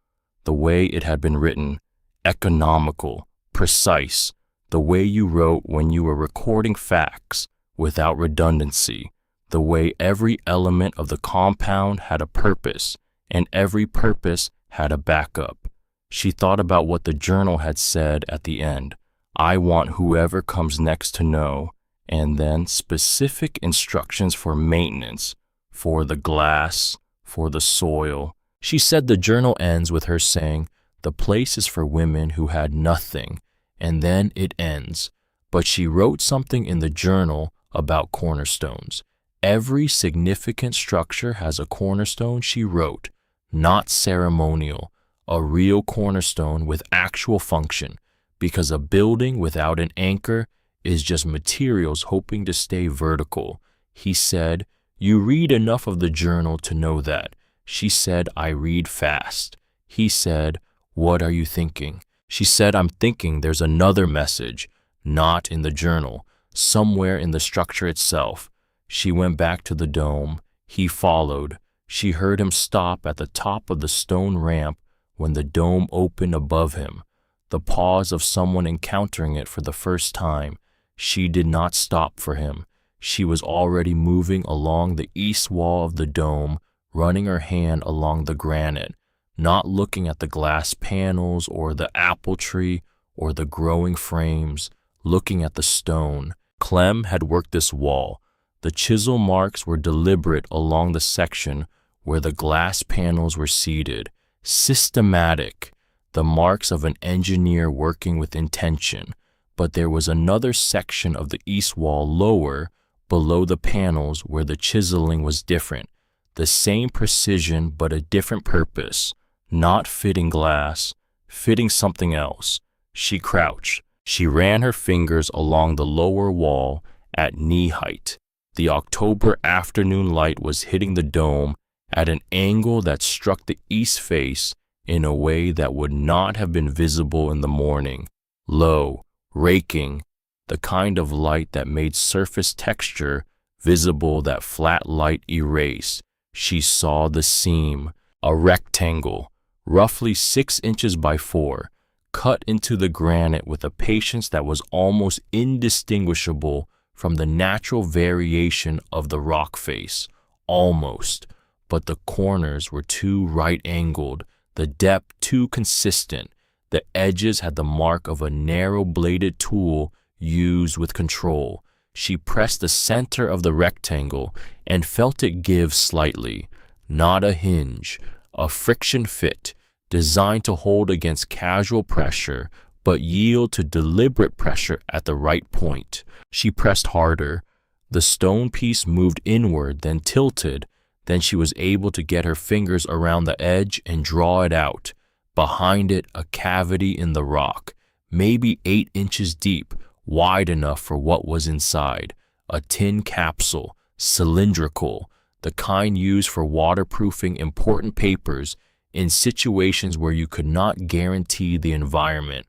[SPEAKER 1] the way it had been written, economical, precise, the way you wrote when you were recording facts without redundancy, the way every element of the compound had a purpose and every purpose had a backup. She thought about what the journal had said at the end. "I want whoever comes next to know," and then specific instructions for maintenance, for the glass, for the soil. She said the journal ends with her saying, "The place is for women who had nothing," and then it ends. But she wrote something in the journal about cornerstones. Every significant structure has a cornerstone, she wrote, not ceremonial, a real cornerstone with actual function, because a building without an anchor is just materials hoping to stay vertical. He said, "You read enough of the journal to know that." She said, "I read fast." He said, "What are you thinking?" She said, "I'm thinking there's another message, not in the journal, somewhere in the structure itself." She went back to the dome. He followed. She heard him stop at the top of the stone ramp when the dome opened above him, the pause of someone encountering it for the first time. She did not stop for him. She was already moving along the east wall of the dome, running her hand along the granite, not looking at the glass panels or the apple tree or the growing frames, looking at the stone. Clem had worked this wall. The chisel marks were deliberate along the section where the glass panels were seated, systematic, the marks of an engineer working with intention. But there was another section of the east wall lower, below the panels, where the chiseling was different, the same precision but a different purpose, not fitting glass, fitting something else. She crouched. She ran her fingers along the lower wall at knee height. The October afternoon light was hitting the dome at an angle that struck the east face in a way that would not have been visible in the morning. Low, raking, the kind of light that made surface texture visible that flat light erased. She saw the seam, a rectangle, roughly 6 inches by 4, cut into the granite with a patience that was almost indistinguishable from the natural variation of the rock face. Almost, but the corners were too right-angled, the depth too consistent. The edges had the mark of a narrow-bladed tool used with control. She pressed the center of the rectangle and felt it give slightly. Not a hinge, a friction fit, designed to hold against casual pressure, but yield to deliberate pressure at the right point. She pressed harder. The stone piece moved inward, then tilted. Then she was able to get her fingers around the edge and draw it out. Behind it, a cavity in the rock, maybe 8 inches deep, wide enough for what was inside. A tin capsule, cylindrical, the kind used for waterproofing important papers in situations where you could not guarantee the environment.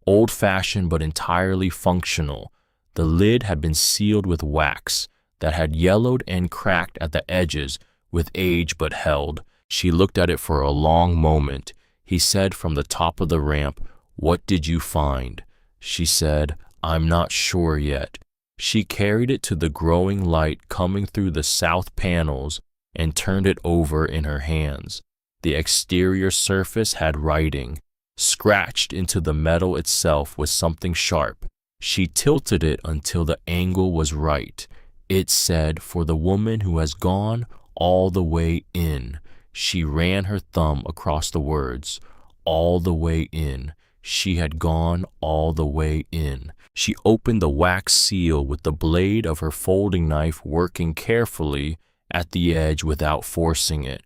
[SPEAKER 1] Old-fashioned but entirely functional. The lid had been sealed with wax that had yellowed and cracked at the edges with age but held. She looked at it for a long moment. He said from the top of the ramp, "What did you find?" She said, "I'm not sure yet." She carried it to the growing light coming through the south panels and turned it over in her hands. The exterior surface had writing, scratched into the metal itself with something sharp. She tilted it until the angle was right. It said, "For the woman who has gone all the way in." She ran her thumb across the words. All the way in. She had gone all the way in. She opened the wax seal with the blade of her folding knife working carefully at the edge without forcing it.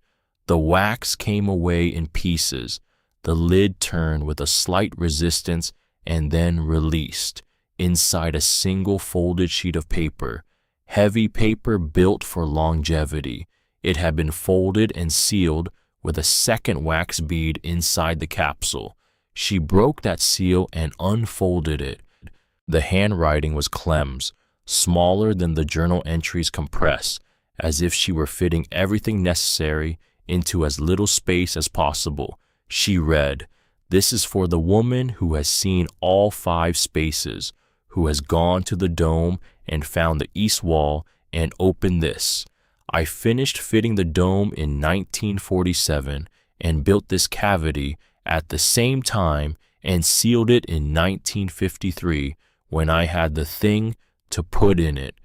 [SPEAKER 1] The wax came away in pieces. The lid turned with a slight resistance and then released. Inside a single folded sheet of paper, heavy paper built for longevity. It had been folded and sealed with a second wax bead inside the capsule. She broke that seal and unfolded it. The handwriting was Clem's, smaller than the journal entries compressed, as if she were fitting everything necessary into as little space as possible. She read, "This is for the woman who has seen all 5 spaces, who has gone to the dome and found the east wall and opened this. I finished fitting the dome in 1947 and built this cavity at the same time and sealed it in 1953 when I had the thing to put in it.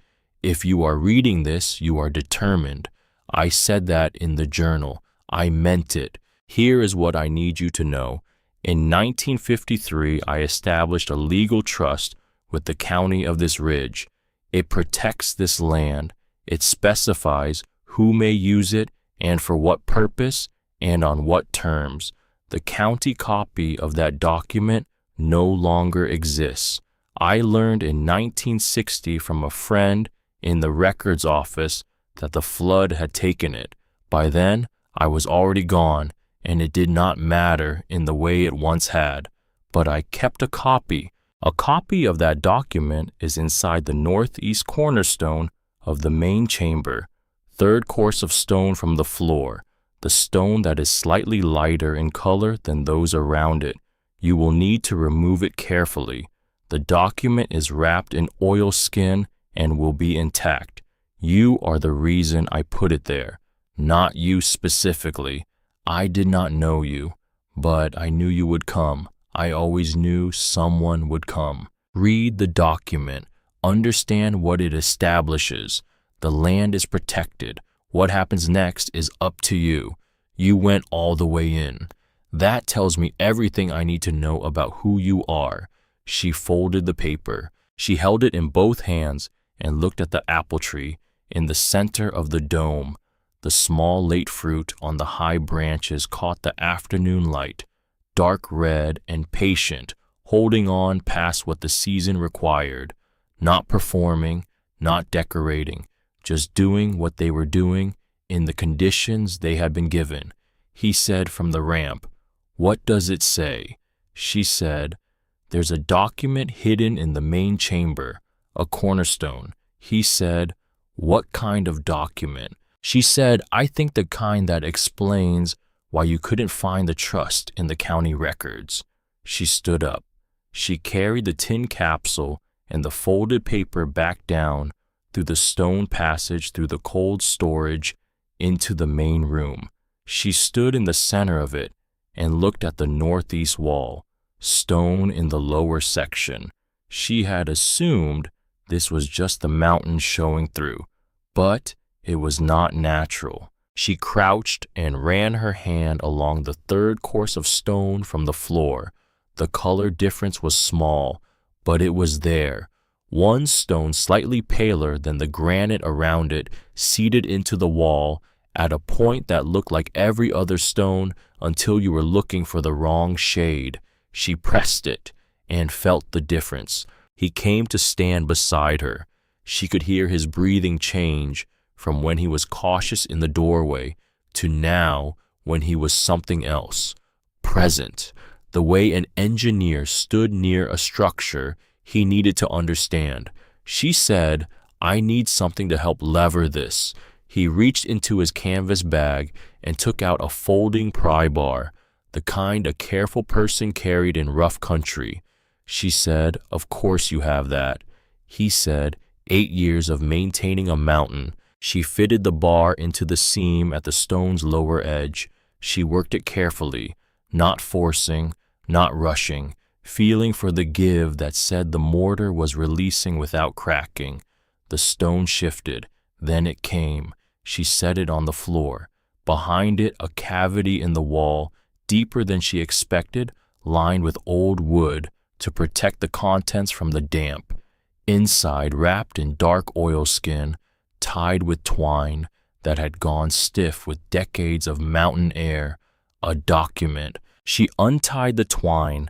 [SPEAKER 1] If you are reading this, you are determined. I said that in the journal. I meant it. Here is what I need you to know. In 1953, I established a legal trust with the county of this ridge. It protects this land. It specifies who may use it and for what purpose and on what terms. The county copy of that document no longer exists. I learned in 1960 from a friend in the records office that the flood had taken it. By then, I was already gone, and it did not matter in the way it once had. But I kept a copy. A copy of that document is inside the northeast cornerstone of the main chamber, 3rd course of stone from the floor, the stone that is slightly lighter in color than those around it. You will need to remove it carefully. The document is wrapped in oilskin and will be intact. You are the reason I put it there, not you specifically. I did not know you, but I knew you would come. I always knew someone would come. Read the document. Understand what it establishes. The land is protected. What happens next is up to you. You went all the way in. That tells me everything I need to know about who you are." She folded the paper. She held it in both hands and looked at the apple tree in the center of the dome. The small late fruit on the high branches caught the afternoon light, dark red and patient, holding on past what the season required, not performing, not decorating, just doing what they were doing in the conditions they had been given. He said from the ramp, "What does it say?" She said, "There's a document hidden in the main chamber, a cornerstone." He said, "What kind of document?" She said, "I think the kind that explains why you couldn't find the trust in the county records." She stood up. She carried the tin capsule and the folded paper back down through the stone passage through the cold storage into the main room. She stood in the center of it and looked at the northeast wall, stone in the lower section. She had assumed this was just the mountain showing through, but it was not natural. She crouched and ran her hand along the third course of stone from the floor. The color difference was small, but it was there. One stone slightly paler than the granite around it, seated into the wall at a point that looked like every other stone until you were looking for the wrong shade. She pressed it and felt the difference. He came to stand beside her. She could hear his breathing change from when he was cautious in the doorway to now when he was something else, present. The way an engineer stood near a structure he needed to understand. She said, "I need something to help lever this." He reached into his canvas bag and took out a folding pry bar, the kind a careful person carried in rough country. She said, "Of course you have that." He said, 8 years of maintaining a mountain." She fitted the bar into the seam at the stone's lower edge. She worked it carefully, not forcing, not rushing, feeling for the give that said the mortar was releasing without cracking. The stone shifted, then it came. She set it on the floor. Behind it, a cavity in the wall, deeper than she expected, lined with old wood to protect the contents from the damp. Inside, wrapped in dark oilskin, tied with twine that had gone stiff with decades of mountain air, a document. She untied the twine,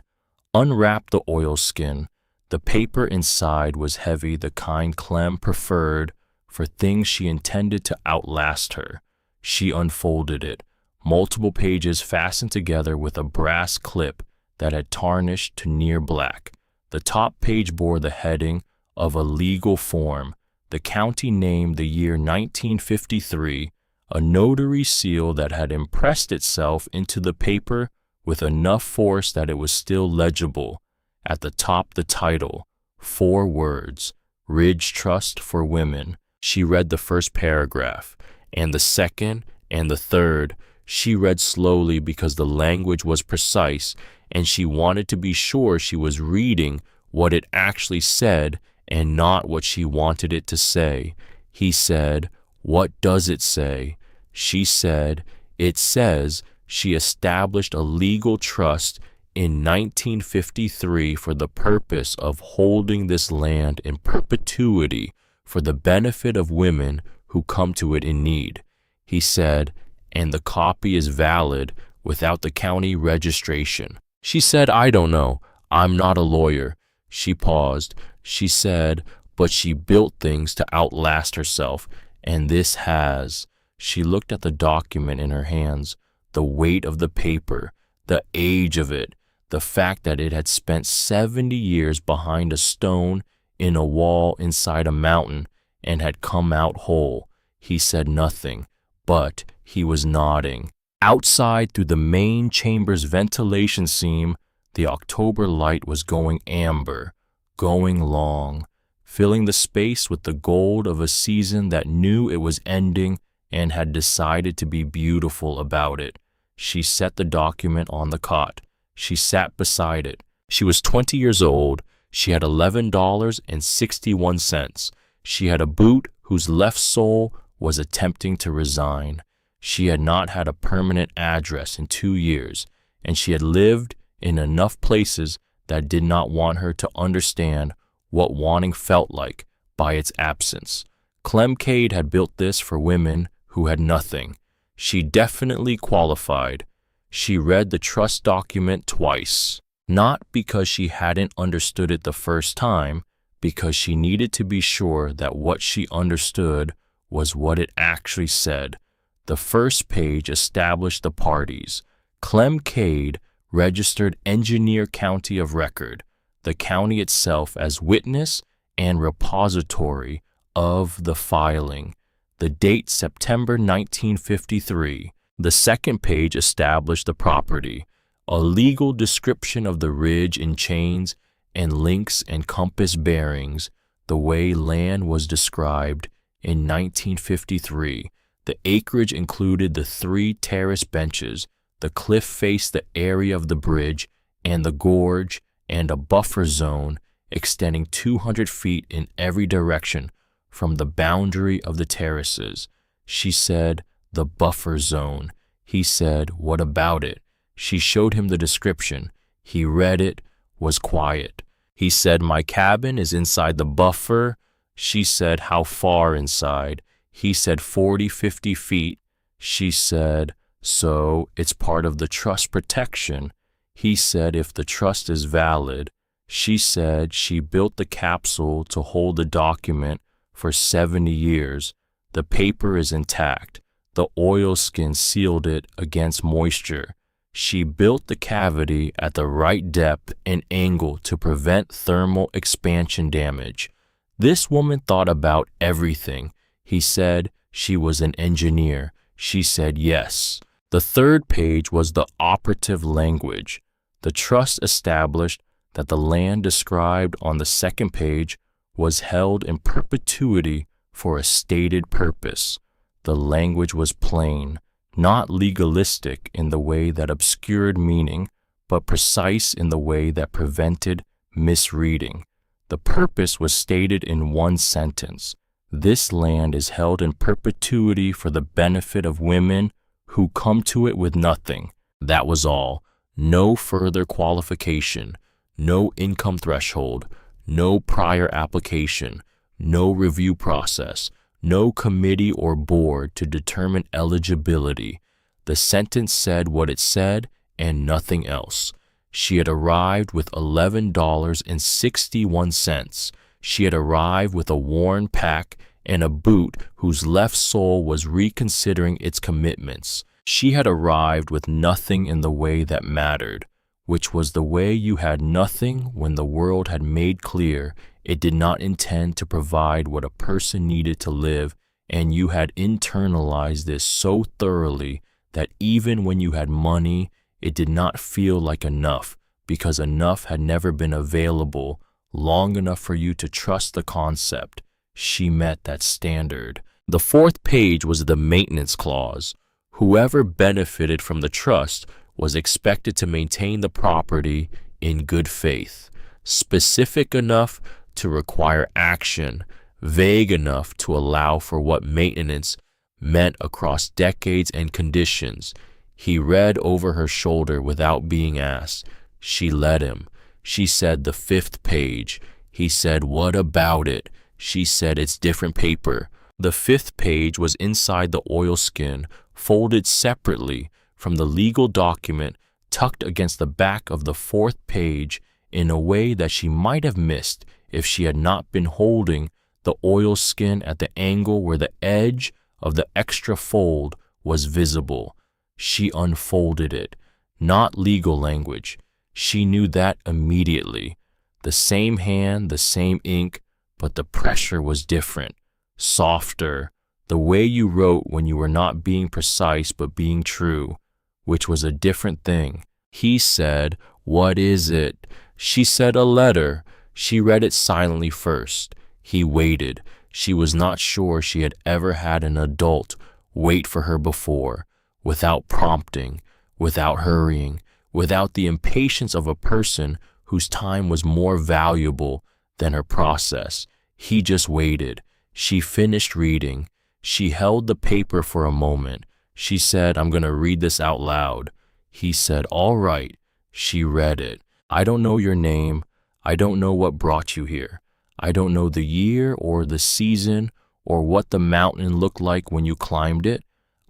[SPEAKER 1] unwrapped the oilskin. The paper inside was heavy, the kind Clem preferred for things she intended to outlast her. She unfolded it, multiple pages fastened together with a brass clip that had tarnished to near black. The top page bore the heading of a legal form. The county named the year 1953, a notary seal that had impressed itself into the paper with enough force that it was still legible. At the top, the title, 4 words, Ridge Trust for Women. She read the first paragraph, and the second, and the third. She read slowly because the language was precise, and she wanted to be sure she was reading what it actually said and not what she wanted it to say. He said, "What does it say?" She said, "It says she established a legal trust in 1953 for the purpose of holding this land in perpetuity for the benefit of women who come to it in need." He said, "And the copy is valid without the county registration." She said, "I don't know. I'm not a lawyer." She paused. She said, "But she built things to outlast herself, and this has." She looked at the document in her hands, the weight of the paper, the age of it, the fact that it had spent 70 years behind a stone in a wall inside a mountain and had come out whole. He said nothing, but he was nodding. Outside, through the main chamber's ventilation seam, the October light was going amber, going long, filling the space with the gold of a season that knew it was ending and had decided to be beautiful about it. She set the document on the cot. She sat beside it. She was 20 years old. She had $11.61. She had a boot whose left sole was attempting to resign. She had not had a permanent address in 2 years, and she had lived in enough places that did not want her to understand what wanting felt like by its absence. Clem Cade had built this for women who had nothing. She definitely qualified. She read the trust document twice, not because she hadn't understood it the first time, because she needed to be sure that what she understood was what it actually said. The first page established the parties. Clem Cade, registered engineer county of record, the county itself as witness and repository of the filing. The date September 1953. The second page established the property, a legal description of the ridge in chains and links and compass bearings, the way land was described in 1953. The acreage included the 3 terrace benches, the cliff faced the area of the bridge and the gorge, and a buffer zone extending 200 feet in every direction from the boundary of the terraces. She said, "The buffer zone." He said, "What about it?" She showed him the description. He read it, was quiet. He said, "My cabin is inside the buffer." She said, "How far inside?" He said, 40, 50 feet. She said, "So it's part of the trust protection." He said, "If the trust is valid." She said she built the capsule to hold the document for 70 years. The paper is intact. The oilskin sealed it against moisture. She built the cavity at the right depth and angle to prevent thermal expansion damage. This woman thought about everything. He said she was an engineer. She said yes. The third page was the operative language. The trust established that the land described on the second page was held in perpetuity for a stated purpose. The language was plain, not legalistic in the way that obscured meaning, but precise in the way that prevented misreading. The purpose was stated in one sentence. This land is held in perpetuity for the benefit of women who come to it with nothing. That was all. No further qualification, no income threshold, no prior application, no review process, no committee or board to determine eligibility. The sentence said what it said and nothing else. She had arrived with $11.61. She had arrived with a worn pack and a boot whose left sole was reconsidering its commitments. She had arrived with nothing in the way that mattered, which was the way you had nothing when the world had made clear it did not intend to provide what a person needed to live, and you had internalized this so thoroughly that even when you had money, it did not feel like enough, because enough had never been available long enough for you to trust the concept. She met that standard. The fourth page was the maintenance clause. Whoever benefited from the trust was expected to maintain the property in good faith, specific enough to require action, vague enough to allow for what maintenance meant across decades and conditions. He read over her shoulder without being asked. She let him. She said the fifth page. He said, "What about it?" She said, "It's different paper." The fifth page was inside the oilskin, folded separately from the legal document, tucked against the back of the fourth page in a way that she might have missed if she had not been holding the oilskin at the angle where the edge of the extra fold was visible. She unfolded it. Not legal language. She knew that immediately. The same hand, the same ink, but the pressure was different, softer, the way you wrote when you were not being precise but being true, which was a different thing. He said, "What is it?" She said, "A letter." She read it silently first. He waited. She was not sure she had ever had an adult wait for her before, without prompting, without hurrying, without the impatience of a person whose time was more valuable than her process. He just waited. She finished reading. She held the paper for a moment. She said, "I'm going to read this out loud." He said, "All right." She read it. "I don't know your name. I don't know what brought you here. I don't know the year or the season or what the mountain looked like when you climbed it.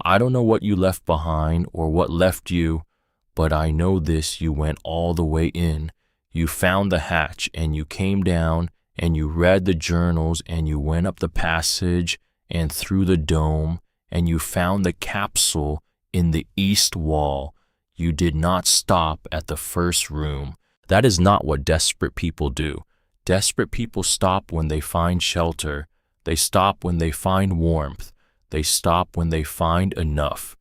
[SPEAKER 1] I don't know what you left behind or what left you, but I know this: you went all the way in. You found the hatch and you came down and you read the journals and you went up the passage and through the dome and you found the capsule in the east wall. You did not stop at the first room. That is not what desperate people do. Desperate people stop when they find shelter. They stop when they find warmth. They stop when they find enough.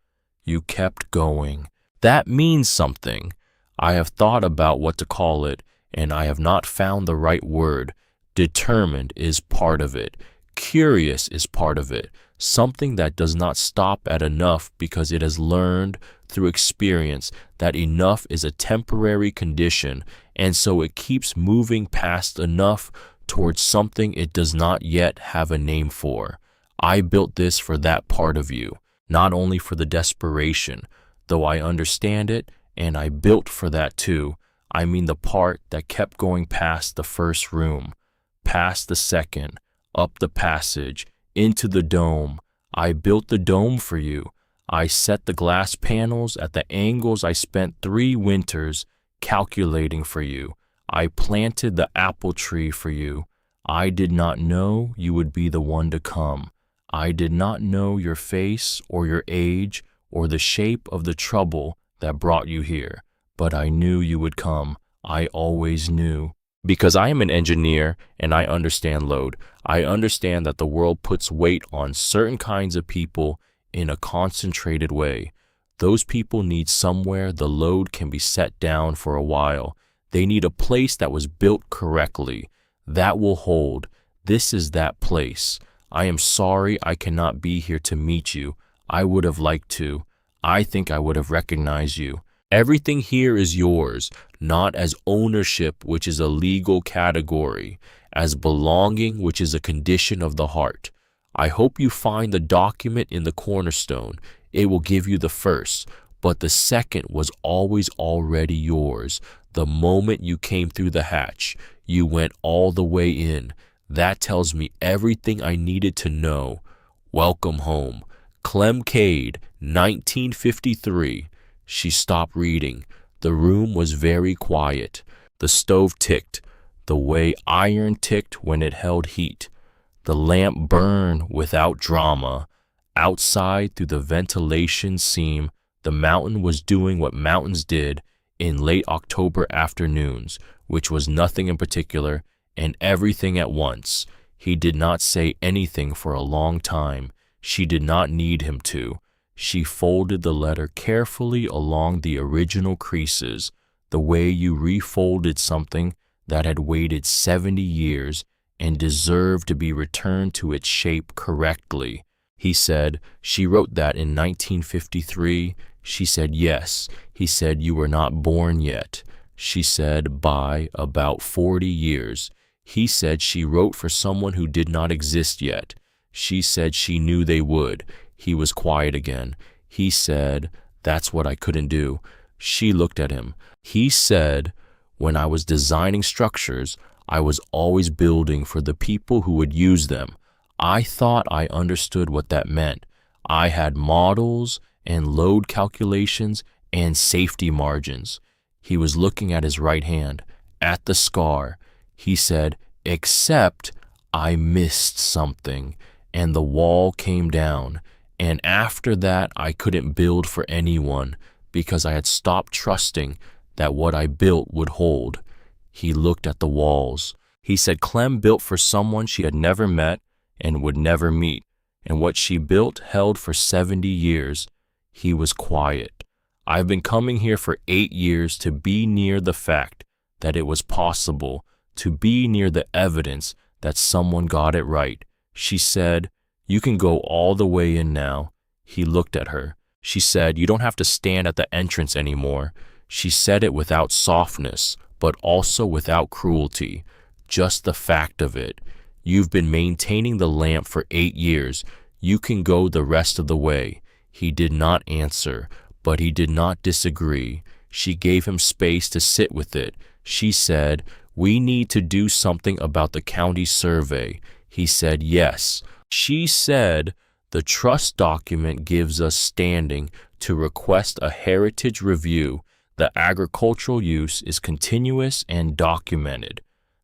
[SPEAKER 1] You kept going. That means something. I have thought about what to call it, and I have not found the right word. Determined is part of it. Curious is part of it. Something that does not stop at enough because it has learned through experience that enough is a temporary condition, and so it keeps moving past enough towards something it does not yet have a name for. I built this for that part of you, not only for the desperation, though I understand it, and I built for that too. I mean the part that kept going past the first room, past the second, up the passage, into the dome. I built the dome for you. I set the glass panels at the angles I spent 3 winters calculating for you. I planted the apple tree for you. I did not know you would be the one to come. I did not know your face or your age or the shape of the trouble that brought you here, but I knew you would come. I always knew. Because I am an engineer and I understand load. I understand that the world puts weight on certain kinds of people in a concentrated way. Those people need somewhere the load can be set down for a while. They need a place that was built correctly, that will hold. This is that place. I am sorry I cannot be here to meet you. I would have liked to. I think I would have recognized you. Everything here is yours, not as ownership, which is a legal category, as belonging, which is a condition of the heart. I hope you find the document in the cornerstone. It will give you the first, but the second was always already yours. The moment you came through the hatch, you went all the way in. That tells me everything I needed to know. Welcome home. Clem Cade, 1953. She stopped reading. The room was very quiet. The stove ticked, the way iron ticked when it held heat. The lamp burned without drama. Outside, through the ventilation seam, the mountain was doing what mountains did in late October afternoons, which was nothing in particular and everything at once. He did not say anything for a long time. She did not need him to. She folded the letter carefully along the original creases, the way you refolded something that had waited 70 years and deserved to be returned to its shape correctly. He said, "She wrote that in 1953. She said, yes. He said, you were not born yet. She said, by about 40 years. He said she wrote for someone who did not exist yet. She said she knew they would. He was quiet again. He said, that's what I couldn't do. She looked at him. He said, when I was designing structures, I was always building for the people who would use them. I thought I understood what that meant. I had models and load calculations and safety margins. He was looking at his right hand, at the scar. He said, except I missed something, and the wall came down. And after that, I couldn't build for anyone because I had stopped trusting that what I built would hold. He looked at the walls. He said Clem built for someone she had never met and would never meet, and what she built held for 70 years. He was quiet. I've been coming here for 8 years to be near the fact that it was possible, to be near the evidence that someone got it right. She said, you can go all the way in now. He looked at her. She said, you don't have to stand at the entrance anymore. She said it without softness, but also without cruelty. Just the fact of it. You've been maintaining the lamp for 8 years. You can go the rest of the way. He did not answer, but he did not disagree. She gave him space to sit with it. She said, we need to do something about the county survey. He said, yes. She said, The trust document gives us standing to request a heritage review. The agricultural use is continuous and documented.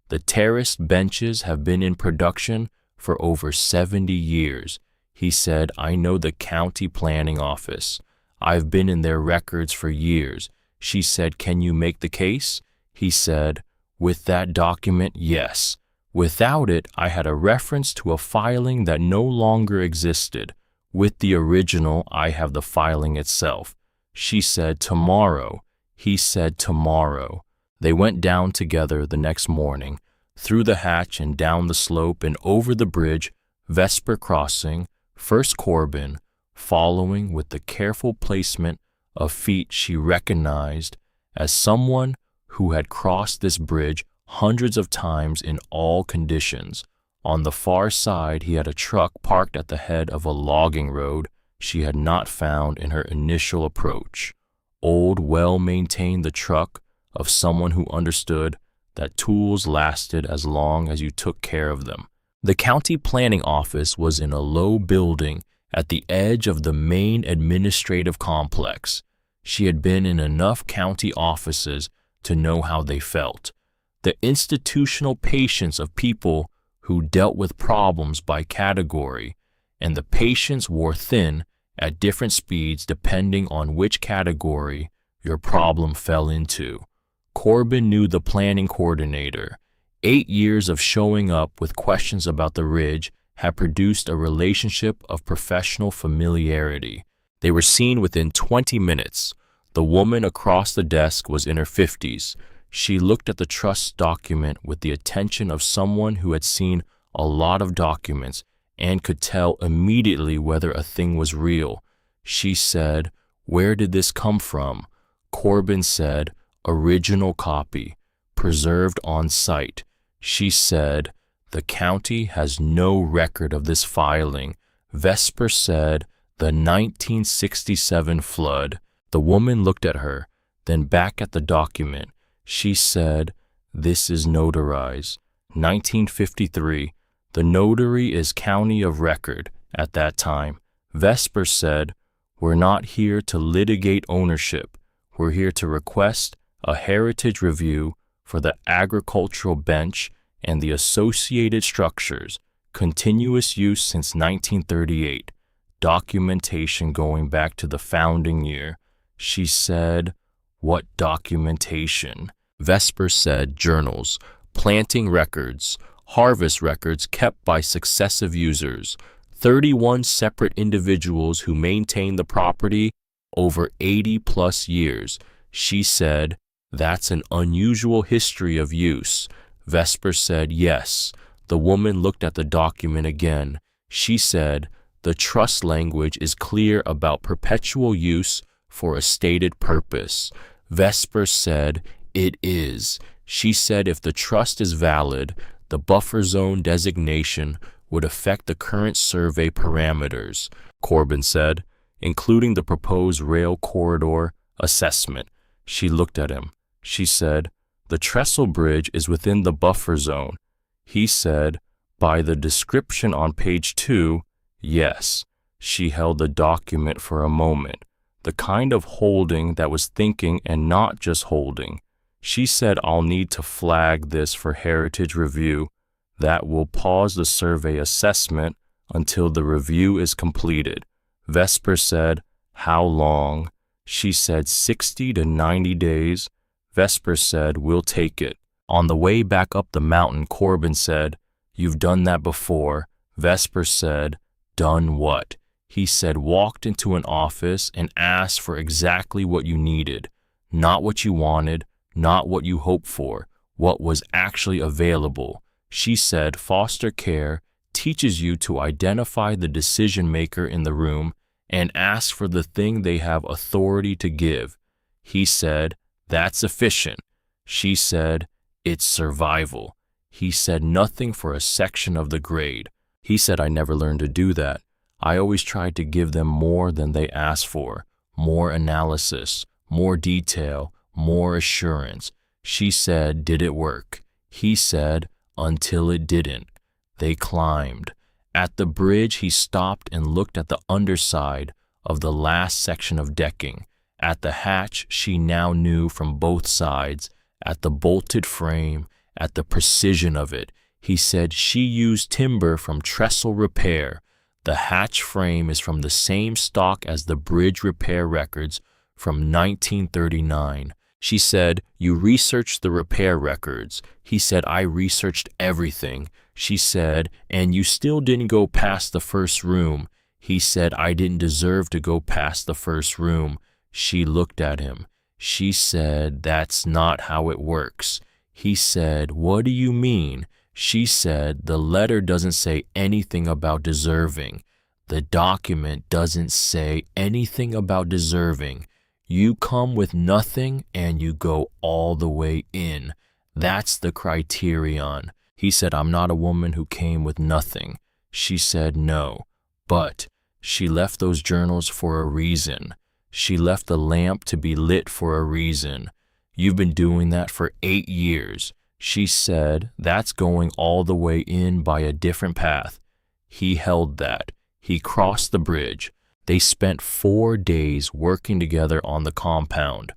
[SPEAKER 1] The terraced benches have been in production for over 70 years. He said, I know the county planning office. I've been in their records for years. She said, can you make the case? He said, with that document, yes. Without it, I had a reference to a filing that no longer existed. With the original, I have the filing itself. She said, tomorrow. He said, tomorrow. They went down together the next morning, through the hatch and down the slope and over the bridge, Vesper crossing, first Corbin, following with the careful placement of feet she recognized as someone who had crossed this bridge hundreds of times in all conditions. On the far side, he had a truck parked at the head of a logging road she had not found in her initial approach. Old, well-maintained the truck of someone who understood that tools lasted as long as you took care of them. The county planning office was in a low building at the edge of the main administrative complex. She had been in enough county offices to know how they felt. The institutional patience of people who dealt with problems by category, and the patience wore thin at different speeds depending on which category your problem fell into. Corbin knew the planning coordinator. 8 years of showing up with questions about the ridge had produced a relationship of professional familiarity. They were seen within 20 minutes. The woman across the desk was in her 50s. She looked at the trust document with the attention of someone who had seen a lot of documents and could tell immediately whether a thing was real. She said, "Where did this come from?" Corbin said, "Original copy, preserved on site." She said, "The county has no record of this filing." Vesper said, "The 1967 flood." The woman looked at her, then back at the document. She said, "This is notarized. 1953. The notary is county of record at that time." Vesper said, "We're not here to litigate ownership. We're here to request a heritage review for the agricultural bench and the associated structures, continuous use since 1938, documentation going back to the founding year." She said, "What documentation?" Vesper said, "Journals, planting records, harvest records kept by successive users, 31 separate individuals who maintained the property over 80+ years." She said, "That's an unusual history of use." Vesper said, "Yes." The woman looked at the document again. She said, "The trust language is clear about perpetual use for a stated purpose." Vesper said, "It is." She said, "If the trust is valid, the buffer zone designation would affect the current survey parameters." Corbin said, "Including the proposed rail corridor assessment." She looked at him. She said, "The trestle bridge is within the buffer zone." He said, "By the description on page 2, yes." She held the document for a moment, the kind of holding that was thinking and not just holding. She said, "I'll need to flag this for heritage review. That will pause the survey assessment until the review is completed." Vesper said, "How long?" She said, 60 to 90 days. Vesper said, "We'll take it." On the way back up the mountain, Corbin said, "You've done that before." Vesper said, "Done what?" He said, "Walked into an office and asked for exactly what you needed. Not what you wanted, not what you hoped for, what was actually available." She said, "Foster care teaches you to identify the decision maker in the room and ask for the thing they have authority to give." He said, "That's efficient." She said, "It's survival." He said, "Nothing for a section of the grade." He said, "I never learned to do that. I always tried to give them more than they asked for, more analysis, more detail, more assurance." She said, "Did it work?" He said, "Until it didn't." They climbed. At the bridge, he stopped and looked at the underside of the last section of decking. At the hatch, she now knew from both sides, at the bolted frame, at the precision of it. He said she used timber from trestle repair. The hatch frame is from the same stock as the bridge repair records from 1939. She said, "You researched the repair records." He said, "I researched everything." She said, "And you still didn't go past the first room." He said, "I didn't deserve to go past the first room." She looked at him. She said, "That's not how it works." He said, "What do you mean?" She said, "The letter doesn't say anything about deserving. The document doesn't say anything about deserving. You come with nothing and you go all the way in. That's the criterion." He said, "I'm not a woman who came with nothing." She said, "No, but she left those journals for a reason. She left the lamp to be lit for a reason. You've been doing that for 8 years. She said, "That's going all the way in by a different path." He held that. He crossed the bridge. They spent 4 days working together on the compound.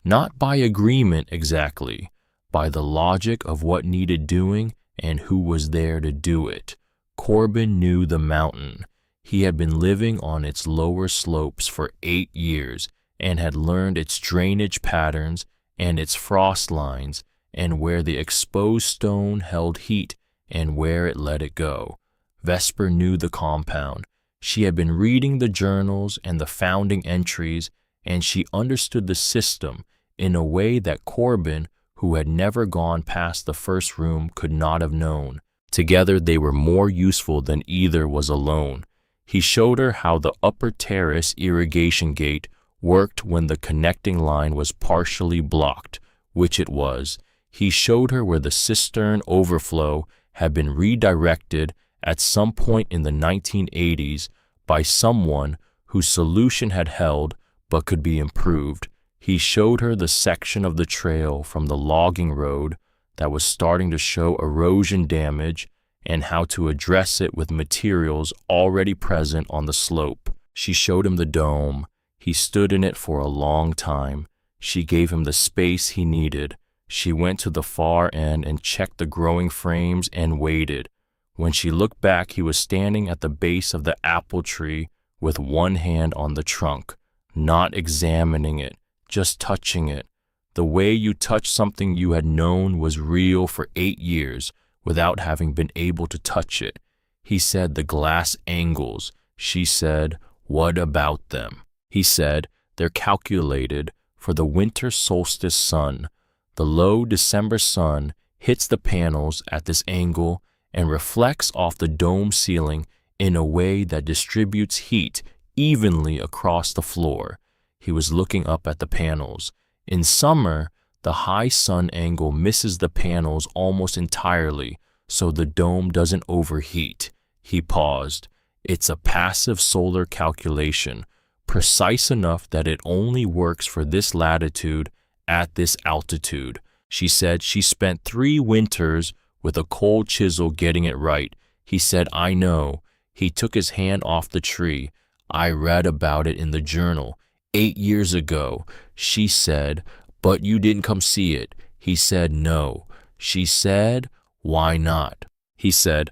[SPEAKER 1] Not by agreement exactly, by the logic of what needed doing and who was there to do it. Corbin knew the mountain. He had been living on its lower slopes for 8 years and had learned its drainage patterns and its frost lines and where the exposed stone held heat and where it let it go. Vesper knew the compound. She had been reading the journals and the founding entries, and she understood the system in a way that Corbin, who had never gone past the first room, could not have known. Together they were more useful than either was alone. He showed her how the upper terrace irrigation gate worked when the connecting line was partially blocked, which it was. He showed her where the cistern overflow had been redirected at some point in the 1980s by someone whose solution had held but could be improved. He showed her the section of the trail from the logging road that was starting to show erosion damage and how to address it with materials already present on the slope. She showed him the dome. He stood in it for a long time. She gave him the space he needed. She went to the far end and checked the growing frames and waited. When she looked back, he was standing at the base of the apple tree with one hand on the trunk, not examining it, just touching it. The way you touch something you had known was real for 8 years without having been able to touch it. He said, "The glass angles." She said, "What about them?" He said, "They're calculated for the winter solstice sun. The low December sun hits the panels at this angle and reflects off the dome ceiling in a way that distributes heat evenly across the floor." He was looking up at the panels. In summer, the high sun angle misses the panels almost entirely, so the dome doesn't overheat. He paused. "It's a passive solar calculation, precise enough that it only works for this latitude at this altitude." She said she spent 3 winters with a cold chisel getting it right. He said, "I know." He took his hand off the tree. "I read about it in the journal 8 years ago." She said, "But you didn't come see it." He said, "No." She said, "Why not?" He said,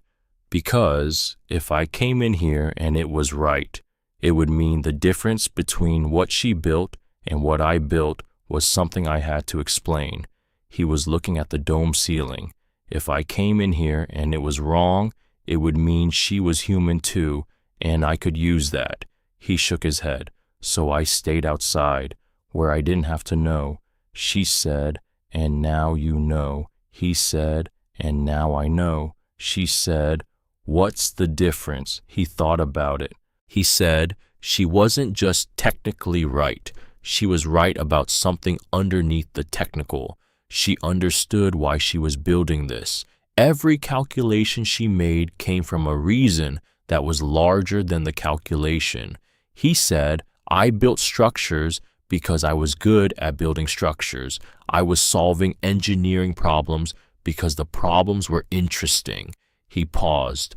[SPEAKER 1] "Because if I came in here and it was right, it would mean the difference between what she built and what I built was something I had to explain." He was looking at the dome ceiling. "If I came in here and it was wrong, it would mean she was human too, and I could use that." He shook his head. "So I stayed outside, where I didn't have to know." She said, "And now you know." He said, "And now I know." She said, "What's the difference?" He thought about it. He said, "She wasn't just technically right. She was right about something underneath the technical. She understood why she was building this. Every calculation she made came from a reason that was larger than the calculation." He said, "I built structures because I was good at building structures. I was solving engineering problems because the problems were interesting." He paused.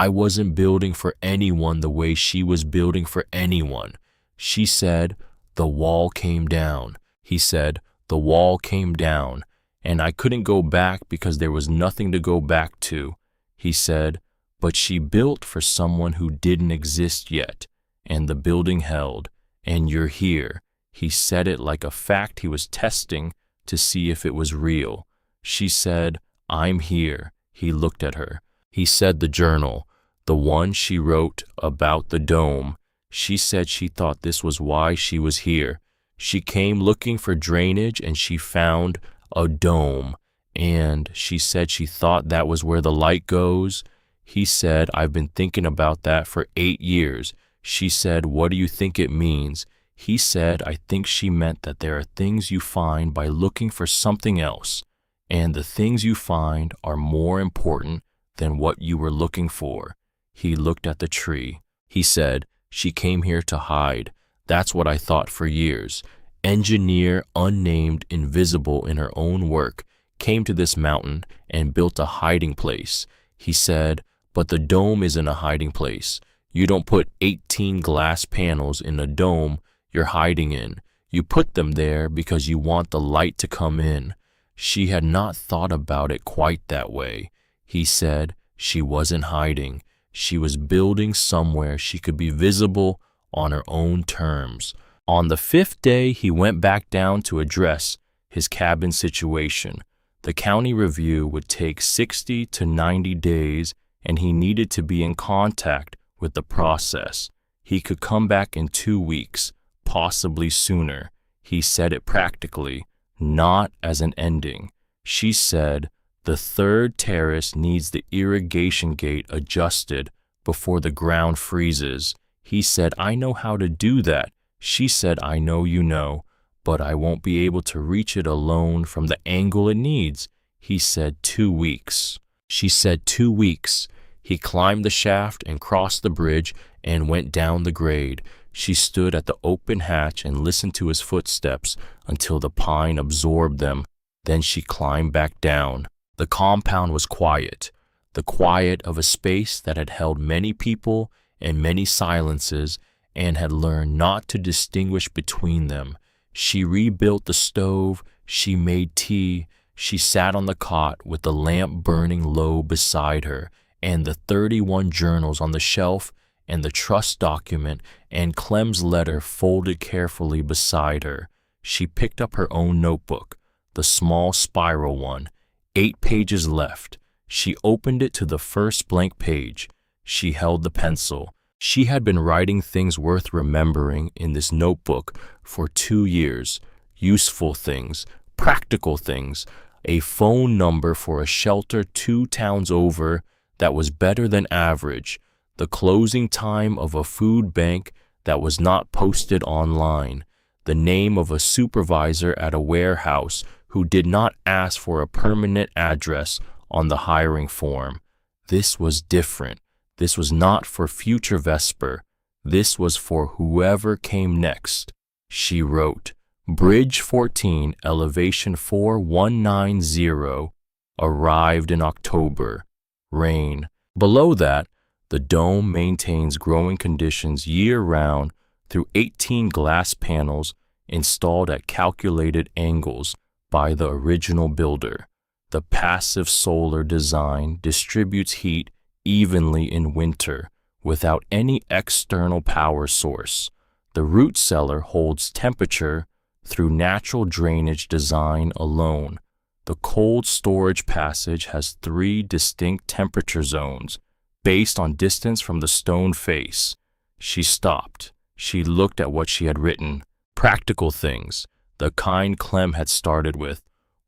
[SPEAKER 1] I wasn't building for anyone the way she was building for anyone. She said, the wall came down. He said, the wall came down, and I couldn't go back because there was nothing to go back to. He said, but she built for someone who didn't exist yet, and the building held, and you're here. He said it like a fact he was testing to see if it was real. She said, I'm here. He looked at her. He said the journal, the one she wrote about the dome. She said she thought this was why she was here. She came looking for drainage and she found a dome. And she said she thought that was where the light goes. He said, I've been thinking about that for 8 years. She said, what do you think it means? He said, I think she meant that there are things you find by looking for something else, and the things you find are more important than what you were looking for. He looked at the tree. He said, she came here to hide. That's what I thought for years. Engineer, unnamed, invisible in her own work, came to this mountain and built a hiding place. He said, but the dome isn't a hiding place. You don't put 18 glass panels in a dome you're hiding in. You put them there because you want the light to come in. She had not thought about it quite that way. He said she wasn't hiding. She was building somewhere she could be visible on her own terms. On the 5th day, he went back down to address his cabin situation. The county review would take 60 to 90 days, and he needed to be in contact with the process. He could come back in 2 weeks, possibly sooner. He said it practically, not as an ending. She said, the 3rd terrace needs the irrigation gate adjusted before the ground freezes. He said, I know how to do that. She said, I know you know, but I won't be able to reach it alone from the angle it needs. He said 2 weeks. She said 2 weeks. He climbed the shaft and crossed the bridge and went down the grade. She stood at the open hatch and listened to his footsteps until the pine absorbed them. Then she climbed back down. The compound was quiet, the quiet of a space that had held many people and many silences and had learned not to distinguish between them. She rebuilt the stove, she made tea, she sat on the cot with the lamp burning low beside her, and the 31 journals on the shelf, and the trust document and Clem's letter folded carefully beside her. She picked up her own notebook, the small spiral one, 8 pages left. She opened it to the first blank page. She held the pencil. She had been writing things worth remembering in this notebook for 2 years. Useful things, practical things, a phone number for a shelter 2 towns over that was better than average, the closing time of a food bank that was not posted online, the name of a supervisor at a warehouse who did not ask for a permanent address on the hiring form. This was different. This was not for future Vesper. This was for whoever came next. She wrote, Bridge 14, elevation 4190, arrived in October. Rain. Below that, the dome maintains growing conditions year-round through 18 glass panels installed at calculated angles by the original builder. The passive solar design distributes heat evenly in winter without any external power source. The root cellar holds temperature through natural drainage design alone. The cold storage passage has 3 distinct temperature zones based on distance from the stone face. She stopped. She looked at what she had written. Practical things, the kind Clem had started with,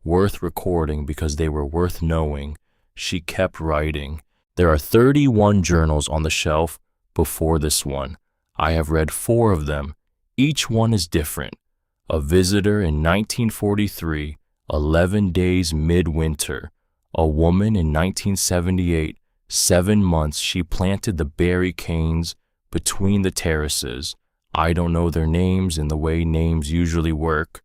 [SPEAKER 1] worth recording because they were worth knowing. She kept writing. There are 31 journals on the shelf before this one. I have read 4 of them. Each one is different. A visitor in 1943, 11 days midwinter. A woman in 1978, 7 months she planted the berry canes between the terraces. I don't know their names in the way names usually work,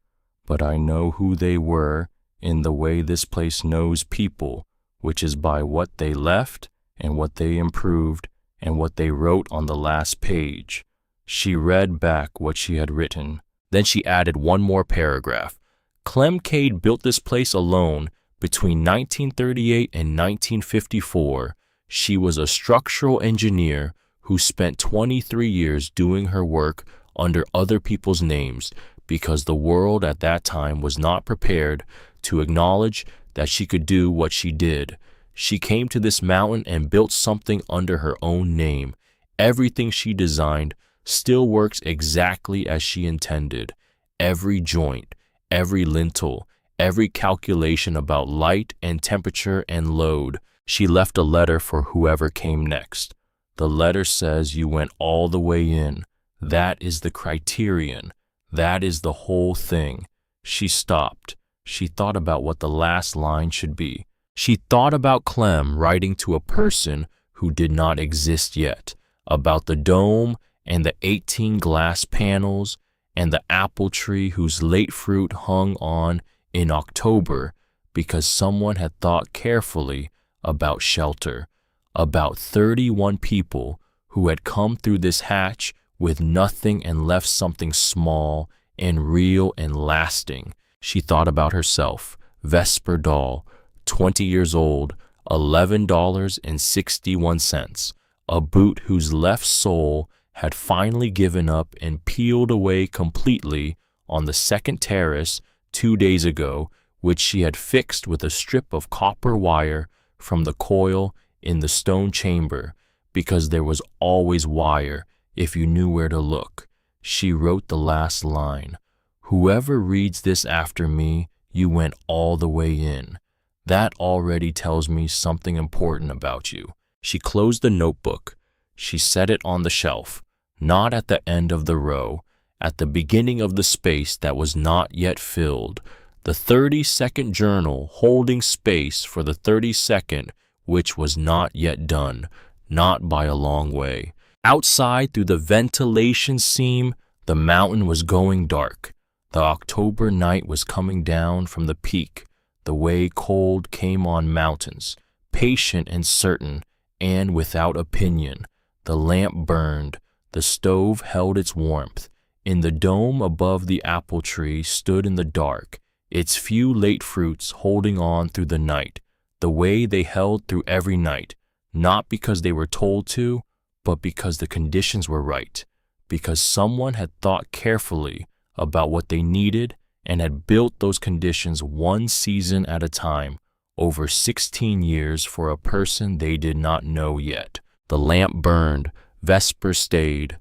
[SPEAKER 1] but I know who they were in the way this place knows people, which is by what they left and what they improved and what they wrote on the last page. She read back what she had written. Then she added one more paragraph. Clem Cade built this place alone between 1938 and 1954. She was a structural engineer who spent 23 years doing her work under other people's names because the world at that time was not prepared to acknowledge that she could do what she did. She came to this mountain and built something under her own name. Everything she designed still works exactly as she intended. Every joint, every lintel, every calculation about light and temperature and load. She left a letter for whoever came next. The letter says you went all the way in. That is the criterion. That is the whole thing. She stopped. She thought about what the last line should be. She thought about Clem writing to a person who did not exist yet, about the dome and the 18 glass panels and the apple tree whose late fruit hung on in October because someone had thought carefully about shelter, about 31 people who had come through this hatch with nothing and left something small and real and lasting. She thought about herself, Vesper Doll, 20 years old, $11.61, a boot whose left sole had finally given up and peeled away completely on the second terrace 2 days ago, which she had fixed with a strip of copper wire from the coil in the stone chamber, because there was always wire if you knew where to look. She wrote the last line. Whoever reads this after me, you went all the way in. That already tells me something important about you. She closed the notebook. She set it on the shelf, not at the end of the row, at the beginning of the space that was not yet filled. The 30-second journal holding space for the 32nd, which was not yet done, not by a long way. Outside, through the ventilation seam, the mountain was going dark. The October night was coming down from the peak, the way cold came on mountains, patient and certain, and without opinion. The lamp burned. The stove held its warmth. In the dome above the apple tree stood in the dark, its few late fruits holding on through the night, the way they held through every night, not because they were told to, but because the conditions were right, because someone had thought carefully about what they needed and had built those conditions one season at a time, over 16 years for a person they did not know yet. The lamp burned. Vesper stayed.